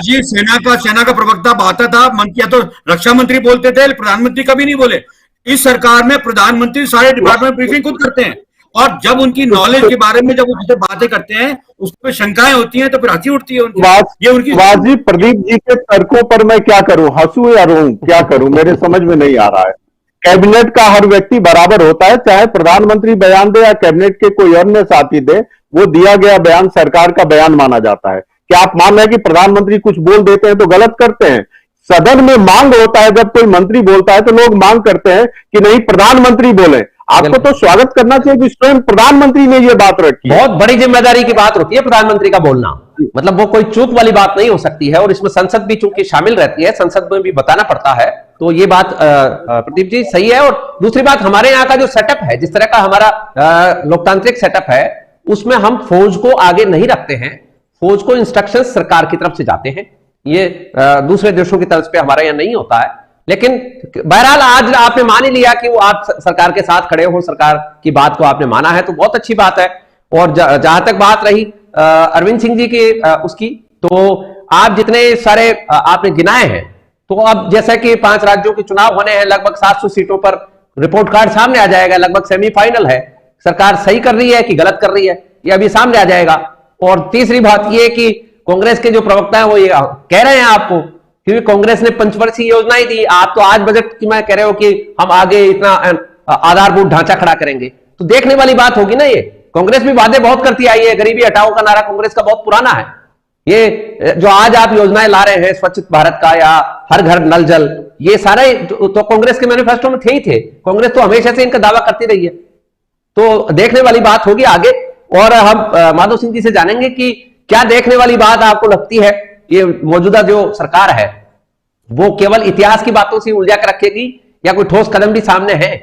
जी, सेना का प्रवक्ता आता था, मन किया तो रक्षा मंत्री बोलते थे, प्रधानमंत्री कभी नहीं बोले। इस सरकार में प्रधानमंत्री सारे डिपार्टमेंट ब्रीफिंग खुद करते हैं, और जब उनकी नॉलेज के बारे में जब उनसे बातें करते हैं, उस पर शंकाएं होती हैं, तो फिर हंसी उठती है उनकी। ये उनकी प्रदीप जी के तर्कों पर मैं क्या करूं, हंसू या रोऊं, क्या करूं, मेरे समझ में नहीं आ रहा है। कैबिनेट का हर व्यक्ति बराबर होता है, चाहे प्रधानमंत्री बयान दे या कैबिनेट के कोई अन्य साथी दे, वो दिया गया बयान सरकार का बयान माना जाता है। क्या आप मान रहे हैं कि प्रधानमंत्री कुछ बोल देते हैं तो गलत करते हैं? सदन में मांग होता है, जब कोई मंत्री बोलता है तो लोग मांग करते हैं कि नहीं प्रधानमंत्री बोले। आपको तो स्वागत करना चाहिए कि स्वयं प्रधानमंत्री ने ये बात रखी है। बहुत बड़ी जिम्मेदारी की बात होती है प्रधानमंत्री का बोलना, मतलब वो कोई चूक वाली बात नहीं हो सकती है। और इसमें संसद भी चूंकि शामिल रहती है, संसद में भी बताना पड़ता है, तो ये बात प्रदीप जी सही है। और दूसरी बात, हमारे यहाँ का जो सेटअप है, जिस तरह का हमारा लोकतांत्रिक सेटअप है, उसमें हम फौज को आगे नहीं रखते हैं। फौज को इंस्ट्रक्शन सरकार की तरफ से जाते हैं। ये दूसरे देशों की तरफ पे हमारे यहाँ नहीं होता है। लेकिन बहरहाल आज आपने मान ही लिया कि वो आप सरकार के साथ खड़े हो, सरकार की बात को आपने माना है, तो बहुत अच्छी बात है। और जहां तक बात रही अरविंद सिंह जी की उसकी, तो आप जितने सारे आपने गिनाए हैं, तो अब जैसा कि 5 राज्यों के चुनाव होने हैं, लगभग 700 सीटों पर रिपोर्ट कार्ड सामने आ जाएगा, लगभग सेमीफाइनल है। सरकार सही कर रही है कि गलत कर रही है, ये अभी सामने आ जाएगा। और तीसरी बात यह कि कांग्रेस के जो प्रवक्ता है वो ये कह रहे हैं आपको, क्योंकि कांग्रेस ने पंचवर्षीय योजनाएं दी, आप तो आज बजट की मैं कह रहे हो कि हम आगे इतना आधारभूत ढांचा खड़ा करेंगे, तो देखने वाली बात होगी ना। ये कांग्रेस भी वादे बहुत करती आई है, गरीबी हटाओ का नारा कांग्रेस का बहुत पुराना है। ये जो आज आप योजनाएं ला रहे हैं, स्वच्छ भारत का या हर घर नल जल, ये सारे तो कांग्रेस के मैनिफेस्टो में थे ही थे। कांग्रेस तो हमेशा से इनका दावा करती रही है, तो देखने वाली बात होगी आगे। और हम माधव सिंह जी से जानेंगे कि क्या देखने वाली बात आपको लगती है, ये मौजूदा जो सरकार है वो केवल इतिहास की बातों से उलझा कर रखेगी या कोई ठोस कदम भी सामने है?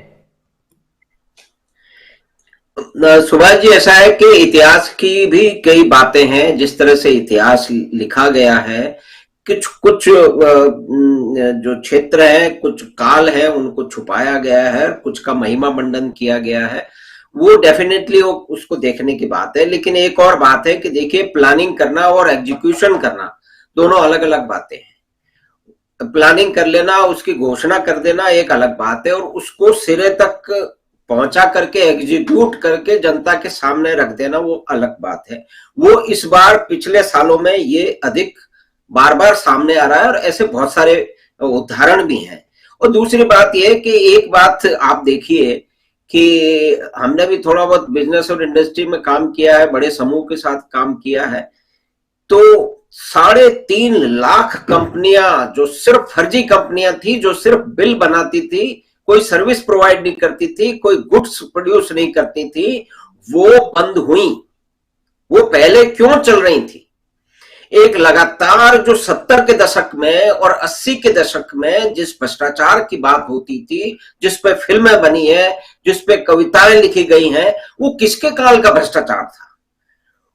सुभाष जी, ऐसा है कि इतिहास की भी कई बातें हैं। जिस तरह से इतिहास लिखा गया है, कुछ जो क्षेत्र है, कुछ काल है, उनको छुपाया गया है, कुछ का महिमा मंडन किया गया है, वो डेफिनेटली उसको देखने की बात है। लेकिन एक और बात है कि देखिए, प्लानिंग करना और एग्जीक्यूशन करना दोनों अलग अलग बातें हैं। प्लानिंग कर लेना, उसकी घोषणा कर देना एक अलग बात है, और उसको सिरे तक पहुंचा करके एग्जीक्यूट करके जनता के सामने रख देना वो अलग बात है। वो इस बार पिछले सालों में ये अधिक बार बार सामने आ रहा है, और ऐसे बहुत सारे उदाहरण भी हैं। और दूसरी बात ये कि एक बात आप देखिए कि हमने भी थोड़ा बहुत बिजनेस और इंडस्ट्री में काम किया है, बड़े समूह के साथ काम किया है, तो 3.5 लाख कंपनियां जो सिर्फ फर्जी कंपनियां थी, जो सिर्फ बिल बनाती थी, कोई सर्विस प्रोवाइड नहीं करती थी, कोई गुड्स प्रोड्यूस नहीं करती थी, वो बंद हुई। वो पहले क्यों चल रही थी? एक लगातार जो 70 के दशक में और 80 के दशक में जिस भ्रष्टाचार की बात होती थी, जिस पे फिल्में बनी है, जिस पे कविताएं लिखी गई हैं, वो किसके काल का भ्रष्टाचार था?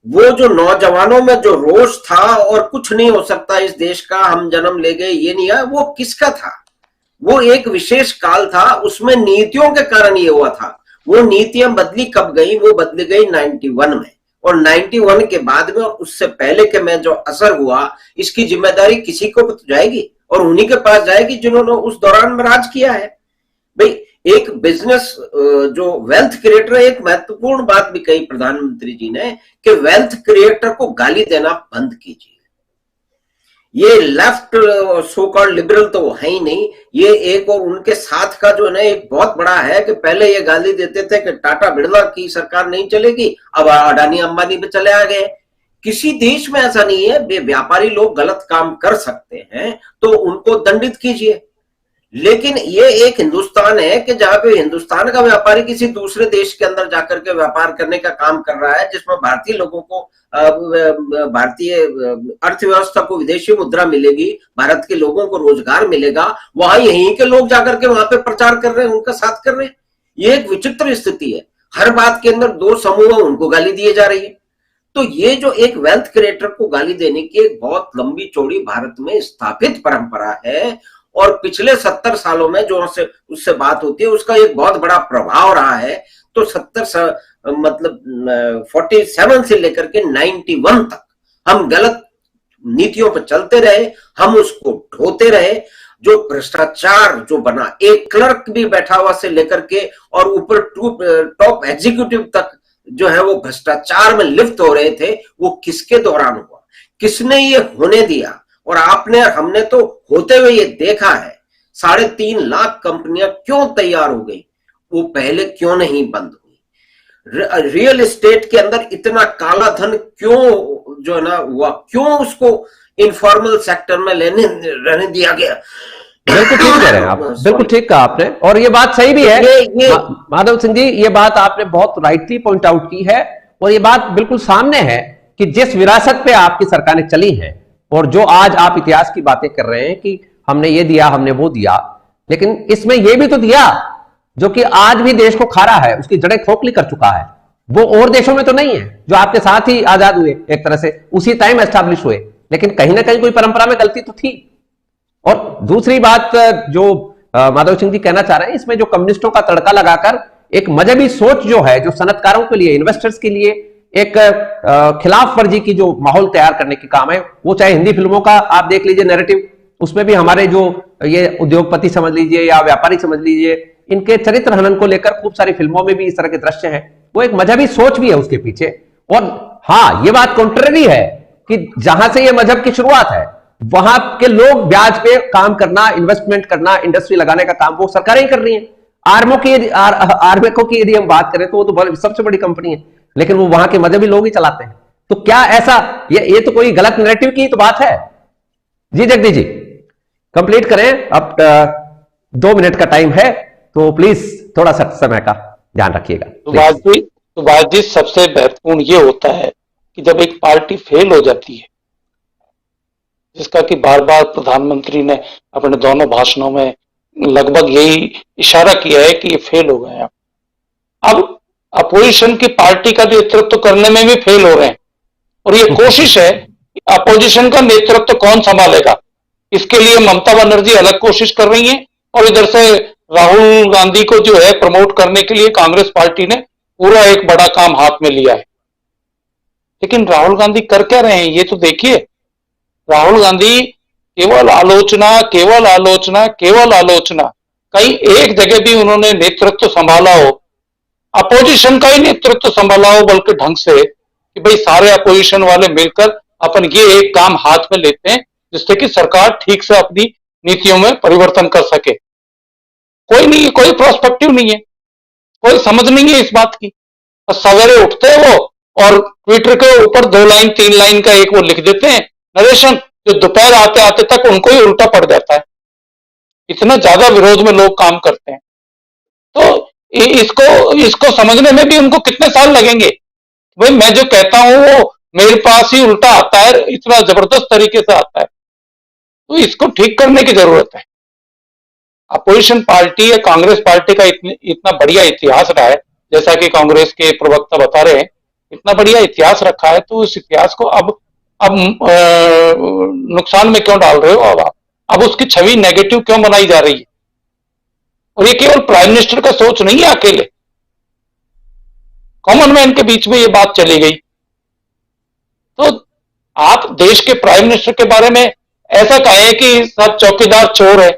वो जो नौजवानों में जो रोष था और कुछ नहीं हो सकता इस देश का, हम जन्म ले गए, ये नहीं है, वो किसका था? वो एक विशेष काल था, उसमें नीतियों के कारण ये हुआ था। वो नीतियां बदली कब गई? वो बदली गई 91 में, और 91 के बाद में और उससे पहले के में जो असर हुआ, इसकी जिम्मेदारी किसी को तो जाएगी, और उन्हीं के पास जाएगी जिन्होंने उस दौरान में राज किया है। भाई, एक बिजनेस जो वेल्थ क्रिएटर, एक महत्वपूर्ण बात भी कही प्रधानमंत्री जी ने कि वेल्थ क्रिएटर को गाली देना बंद कीजिए। ये लेफ्ट सो कॉल्ड लिबरल तो है ही नहीं, ये एक और उनके साथ का जो है ना एक बहुत बड़ा है कि पहले ये गाली देते थे कि टाटा बिरला की सरकार नहीं चलेगी, अब अडानी अंबानी पे चले आ गए। किसी देश में ऐसा नहीं है, व्यापारी लोग गलत काम कर सकते हैं तो उनको दंडित कीजिए, लेकिन ये एक हिंदुस्तान है कि जहां पे हिंदुस्तान का व्यापारी किसी दूसरे देश के अंदर जाकर के व्यापार करने का काम कर रहा है, जिसमें भारतीय लोगों को भारतीय अर्थव्यवस्था को विदेशी मुद्रा मिलेगी, भारत के लोगों को रोजगार मिलेगा, वहां यहीं के लोग जाकर के वहां पे प्रचार कर रहे हैं, उनका साथ कर रहे हैं। ये एक विचित्र स्थिति है। हर बात के अंदर 2 समूह है, उनको गाली दिए जा रही है। तो ये जो एक वेल्थ क्रिएटर को गाली देने की एक बहुत लंबी चौड़ी भारत में स्थापित परंपरा है, और पिछले 70 सालों में जो उससे बात होती है उसका एक बहुत बड़ा प्रभाव रहा है। तो 47 से लेकर के 91 तक हम गलत नीतियों पर चलते रहे, हम उसको ढोते रहे। जो भ्रष्टाचार जो बना, एक क्लर्क भी बैठा हुआ से लेकर के और ऊपर टॉप एग्जीक्यूटिव तक जो है वो भ्रष्टाचार में लिप्त हो रहे थे, वो किसके दौरान हुआ? किसने ये होने दिया? और आपने हमने तो होते हुए ये देखा है। 3.5 लाख कंपनियां क्यों तैयार हो गई? वो पहले क्यों नहीं बंद हुई? रियल एस्टेट के अंदर इतना काला धन क्यों जो है ना हुआ? क्यों उसको इनफॉर्मल सेक्टर में रहने दिया गया। बिल्कुल ठीक कह रहे हैं आप, बिल्कुल ठीक कहा आपने, और ये बात सही भी है। माधव सिंह जी, ये बात आपने बहुत राइटली पॉइंट आउट की है, और ये बात बिल्कुल सामने है कि जिस विरासत पे आपकी सरकारें चली हैं, और जो आज आप इतिहास की बातें कर रहे हैं कि हमने ये दिया, हमने वो दिया, लेकिन इसमें ये भी तो दिया जो कि आज भी देश को खा रहा है, उसकी जड़ें खोखली कर चुका है। वो और देशों में तो नहीं है जो आपके साथ ही आजाद हुए, एक तरह से उसी टाइम एस्टैब्लिश हुए, लेकिन कहीं ना कहीं कोई परंपरा में गलती तो थी। और दूसरी बात जो माधव सिंह जी कहना चाह रहे हैं, इसमें जो कम्युनिस्टों का तड़का लगाकर एक मजहबी सोच जो है, जो सनतकारों के लिए, इन्वेस्टर्स के लिए एक खिलाफ वर्जी की जो माहौल तैयार करने की काम है, वो चाहे हिंदी फिल्मों का आप देख लीजिए नैरेटिव, उसमें भी हमारे जो ये उद्योगपति समझ लीजिए या व्यापारी समझ लीजिए, इनके चरित्र हनन को लेकर खूब सारी फिल्मों में भी इस तरह के दृश्य हैं। वो एक मजहबी सोच भी है उसके पीछे। और हाँ, ये बात कॉन्ट्ररी है कि जहां से ये मजहब की शुरुआत है, वहां के लोग ब्याज पे काम करना, इन्वेस्टमेंट करना, इंडस्ट्री लगाने का काम वो सरकारें ही कर रही हैं। आर्मेको की यदि हम बात करें तो वो तो सबसे बड़ी कंपनी है, लेकिन वो वहां के मजहबी लोग ही चलाते हैं। तो क्या ऐसा ये तो कोई गलत नैरेटिव की तो बात है? जी जगदीश जी, कंप्लीट करें, अब 2 मिनट का टाइम है, तो प्लीज थोड़ा सा समय का ध्यान रखिएगा। सुभाष जी, सबसे महत्वपूर्ण ये होता है कि जब एक पार्टी फेल हो जाती है, जिसका कि बार बार प्रधानमंत्री ने अपने दोनों भाषणों में लगभग यही इशारा किया है कि ये फेल हो गए हैं। अब अपोजिशन की पार्टी का नेतृत्व करने में भी फेल हो रहे हैं, और ये कोशिश है कि अपोजिशन का नेतृत्व कौन संभालेगा। इसके लिए ममता बनर्जी अलग कोशिश कर रही हैं, और इधर से राहुल गांधी को जो है प्रमोट करने के लिए कांग्रेस पार्टी ने पूरा एक बड़ा काम हाथ में लिया है। लेकिन राहुल गांधी कर क्या रहे हैं ये तो देखिए। राहुल गांधी केवल आलोचना, केवल आलोचना, केवल आलोचना। कहीं एक जगह भी उन्होंने नेतृत्व संभाला हो, अपोजिशन का ही नेतृत्व संभाला हो बल्कि ढंग से, कि भाई सारे अपोजिशन वाले मिलकर अपन ये एक काम हाथ में लेते हैं जिससे कि सरकार ठीक से अपनी नीतियों में परिवर्तन कर सके। कोई नहीं है, कोई प्रोस्पेक्टिव नहीं है, कोई समझ नहीं है इस बात की। और सवेरे उठते हैं वो और ट्विटर के ऊपर 2 लाइन 3 लाइन का एक वो लिख देते हैं नरेशन, जो दोपहर आते आते तक उनको ही उल्टा पड़ जाता है। इतना ज्यादा विरोध में लोग काम करते हैं, तो इसको समझने में भी उनको कितने साल लगेंगे। भाई मैं जो कहता हूं वो मेरे पास ही उल्टा आता है, इतना जबरदस्त तरीके से आता है, तो इसको ठीक करने की जरूरत है। अपोजिशन पार्टी या कांग्रेस पार्टी का इतना बढ़िया इतिहास रहा है, जैसा कि कांग्रेस के प्रवक्ता बता रहे हैं, इतना बढ़िया इतिहास रखा है, तो उस इतिहास को अब नुकसान में क्यों डाल रहे हो? अब उसकी छवि नेगेटिव क्यों बनाई जा रही है? और ये केवल प्राइम मिनिस्टर का सोच नहीं है, अकेले कॉमन मैन के बीच में ये बात चली गई। तो आप देश के प्राइम मिनिस्टर के बारे में ऐसा कहें कि सब चौकीदार चोर है,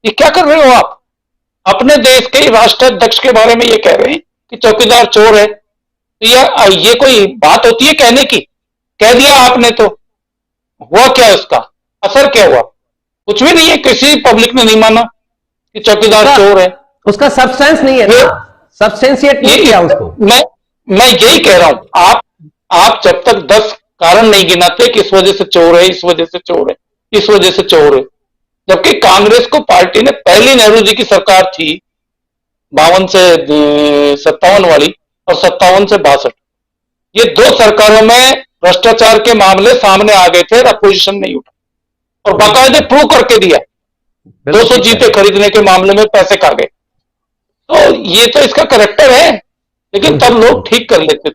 ये क्या कर रहे हो आप? अपने देश के राष्ट्राध्यक्ष के बारे में ये कह रहे हैं कि चौकीदार चोर है, तो ये कोई बात होती है कहने की? कह दिया आपने तो हुआ क्या? उसका असर क्या हुआ? कुछ भी नहीं है। किसी पब्लिक ने नहीं माना कि चौकीदार चोर है। उसका सब्सटेंस नहीं है ना, सब्सटेंशिएट नहीं किया उसको। मैं यही कह रहा हूं, आप जब तक 10 कारण नहीं गिनाते कि इस वजह से चोर है, इस वजह से चोर है, इस वजह से चोर है, जबकि कांग्रेस को पार्टी ने पहली नेहरू जी की सरकार थी 52 से 57 वाली और 57 से 62, ये 2 सरकारों में भ्रष्टाचार के मामले सामने आ गए थे और अपोजिशन नहीं उठा, और बाकायदे प्रूव करके दिया। 200 जीते खरीदने के मामले में पैसे खा गए। तो ये तो इसका करेक्टर है, लेकिन तब लोग ठीक कर लेते थे।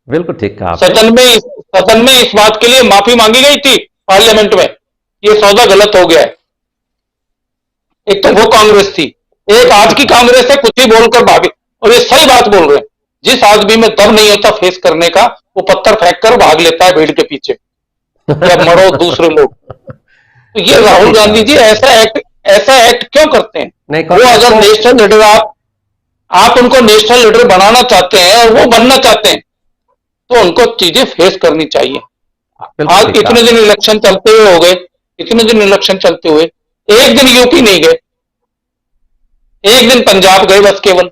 बिल्कुल ठीक कहा। सदन में इस बात के लिए माफी मांगी गई थी पार्लियामेंट में, ये सौदा गलत हो गया है। एक तो वो कांग्रेस थी, एक आज की कांग्रेस है, कुछ ही बोलकर भागे, और ये सही बात बोल रहे हैं। जिस आदमी में दम नहीं होता फेस करने का, वो पत्थर फेंक कर भाग लेता है भीड़ के पीछे, या मरो दूसरे लोग। तो ये राहुल गांधी जी ऐसा एक्ट क्यों करते हैं? वो अगर नेशनल लीडर, आप उनको नेशनल लीडर बनाना चाहते हैं और वो बनना चाहते हैं, तो उनको चीजें फेस करनी चाहिए। आज इतने दिन इलेक्शन चलते हुए हो गए, इतने दिन इलेक्शन चलते हुए एक दिन यूपी नहीं गए, एक दिन पंजाब गए बस केवल,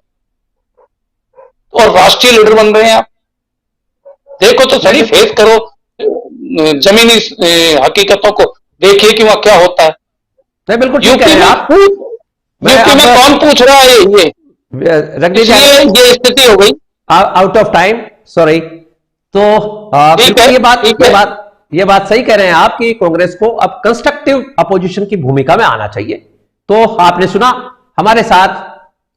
और राष्ट्रीय लीडर बन रहे हैं आप। देखो तो सही, फेस करो। जमीनी हकीकतों को देखिए कि वहां क्या होता है। नहीं, बिल्कुल ठीक यूपी है में आप। यूपी में कौन पूछ रहा है ये, रजनीश जी, इसलिए ये स्थिति हो गई। Out of time, sorry. तो ठीक है, ये बात सही कह रहे हैं आप कि कांग्रेस को अब कंस्ट्रक्टिव अपोजिशन की भूमिका में आना चाहिए। तो आपने सुना, हमारे साथ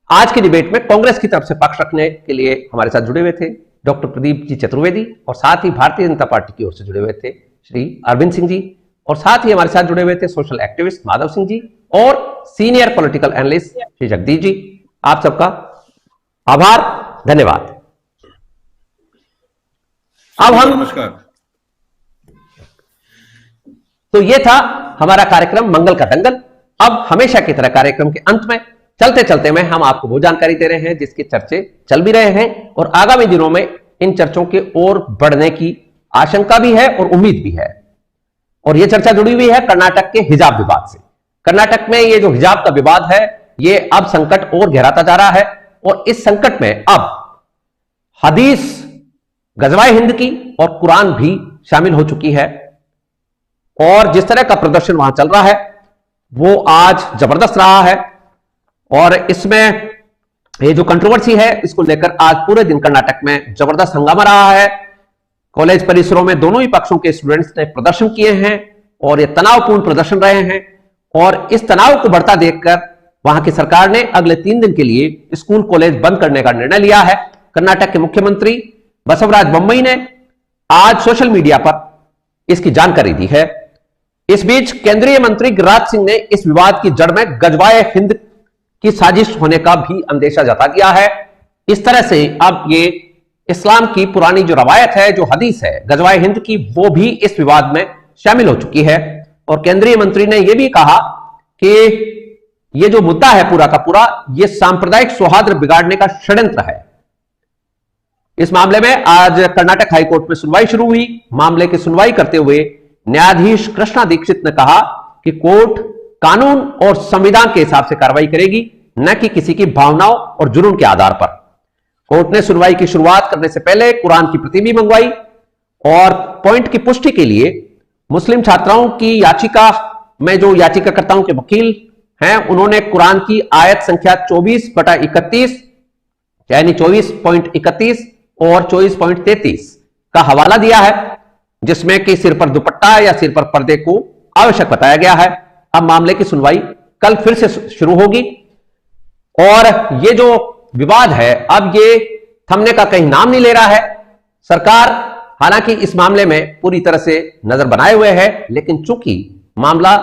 आज की डिबेट में कांग्रेस की तरफ से पक्ष रखने के लिए हमारे साथ जुड़े हुए थे डॉक्टर प्रदीप जी चतुर्वेदी, और साथ ही भारतीय जनता पार्टी की ओर से जुड़े हुए थे श्री अरविंद सिंह जी, और साथ ही हमारे साथ जुड़े हुए थे सोशल एक्टिविस्ट माधव सिंह जी और senior political analyst Shri Jagdish ji. आप सबका आभार, धन्यवाद। अब हम, नमस्कार। तो ये था हमारा कार्यक्रम मंगल का दंगल। अब हमेशा की तरह कार्यक्रम के अंत में चलते चलते में हम आपको वो जानकारी दे रहे हैं जिसके चर्चे चल भी रहे हैं और आगामी दिनों में इन चर्चों के और बढ़ने की आशंका भी है और उम्मीद भी है। और यह चर्चा जुड़ी हुई है कर्नाटक के हिजाब विवाद से। कर्नाटक में ये जो हिजाब का विवाद है, ये अब संकट और गहराता जा रहा है, और इस संकट में अब हदीस, गजवाए हिंद की और कुरान भी शामिल हो चुकी है। और जिस तरह का प्रदर्शन वहां चल रहा है वो आज जबरदस्त रहा है, और इसमें ये जो कंट्रोवर्सी है इसको लेकर आज पूरे दिन कर्नाटक में जबरदस्त हंगामा रहा है। कॉलेज परिसरों में दोनों ही पक्षों के स्टूडेंट्स ने प्रदर्शन किए हैं और ये तनावपूर्ण प्रदर्शन रहे हैं, और इस तनाव को बढ़ता देखकर वहां की सरकार ने अगले 3 दिन के लिए स्कूल कॉलेज बंद करने का निर्णय लिया है। कर्नाटक के मुख्यमंत्री बसवराज बोम्मई ने आज सोशल मीडिया पर इसकी जानकारी दी है। इस बीच केंद्रीय मंत्री गिरिराज सिंह ने इस विवाद की जड़ में गजवाए हिंद की साजिश होने का भी अंदेशा जता दिया है। इस तरह से अब ये इस्लाम की पुरानी जो रवायत है, जो हदीस है गजवाए हिंद की, वो भी इस विवाद में शामिल हो चुकी है। और केंद्रीय मंत्री ने यह भी कहा कि ये जो मुद्दा है पूरा का पूरा, ये सांप्रदायिक सौहार्द बिगाड़ने का षड्यंत्र है। इस मामले में आज कर्नाटक हाईकोर्ट में सुनवाई शुरू हुई। मामले की सुनवाई करते हुए न्यायाधीश कृष्णा दीक्षित ने कहा कि कोर्ट कानून और संविधान के हिसाब से कार्रवाई करेगी, न कि किसी की भावनाओं और जुनून के आधार पर। कोर्ट ने सुनवाई की शुरुआत करने से पहले कुरान की प्रति भी मंगवाई, और पॉइंट की पुष्टि के लिए मुस्लिम छात्राओं की याचिका में जो याचिकाकर्ताओं के वकील हैं, उन्होंने कुरान की आयत संख्या 24/31 यानी 24.31 और 24.33 का हवाला दिया है, जिसमें कि सिर पर दुपट्टा या सिर पर पर्दे को आवश्यक बताया गया है। अब मामले की सुनवाई कल फिर से शुरू होगी, और ये जो विवाद है अब ये थमने का कहीं नाम नहीं ले रहा है। सरकार हालांकि इस मामले में पूरी तरह से नजर बनाए हुए है, लेकिन चूंकि मामला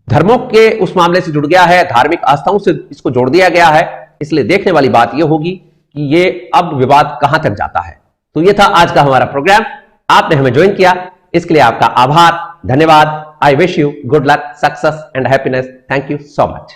धर्मों के उस मामले से जुड़ गया है, धार्मिक आस्थाओं से इसको जोड़ दिया गया है, इसलिए देखने वाली बात यह होगी कि ये अब विवाद कहां तक जाता है। तो ये था आज का हमारा प्रोग्राम। आपने हमें ज्वाइन किया, इसके लिए आपका आभार, धन्यवाद। I wish you good luck, success and happiness. Thank you so much.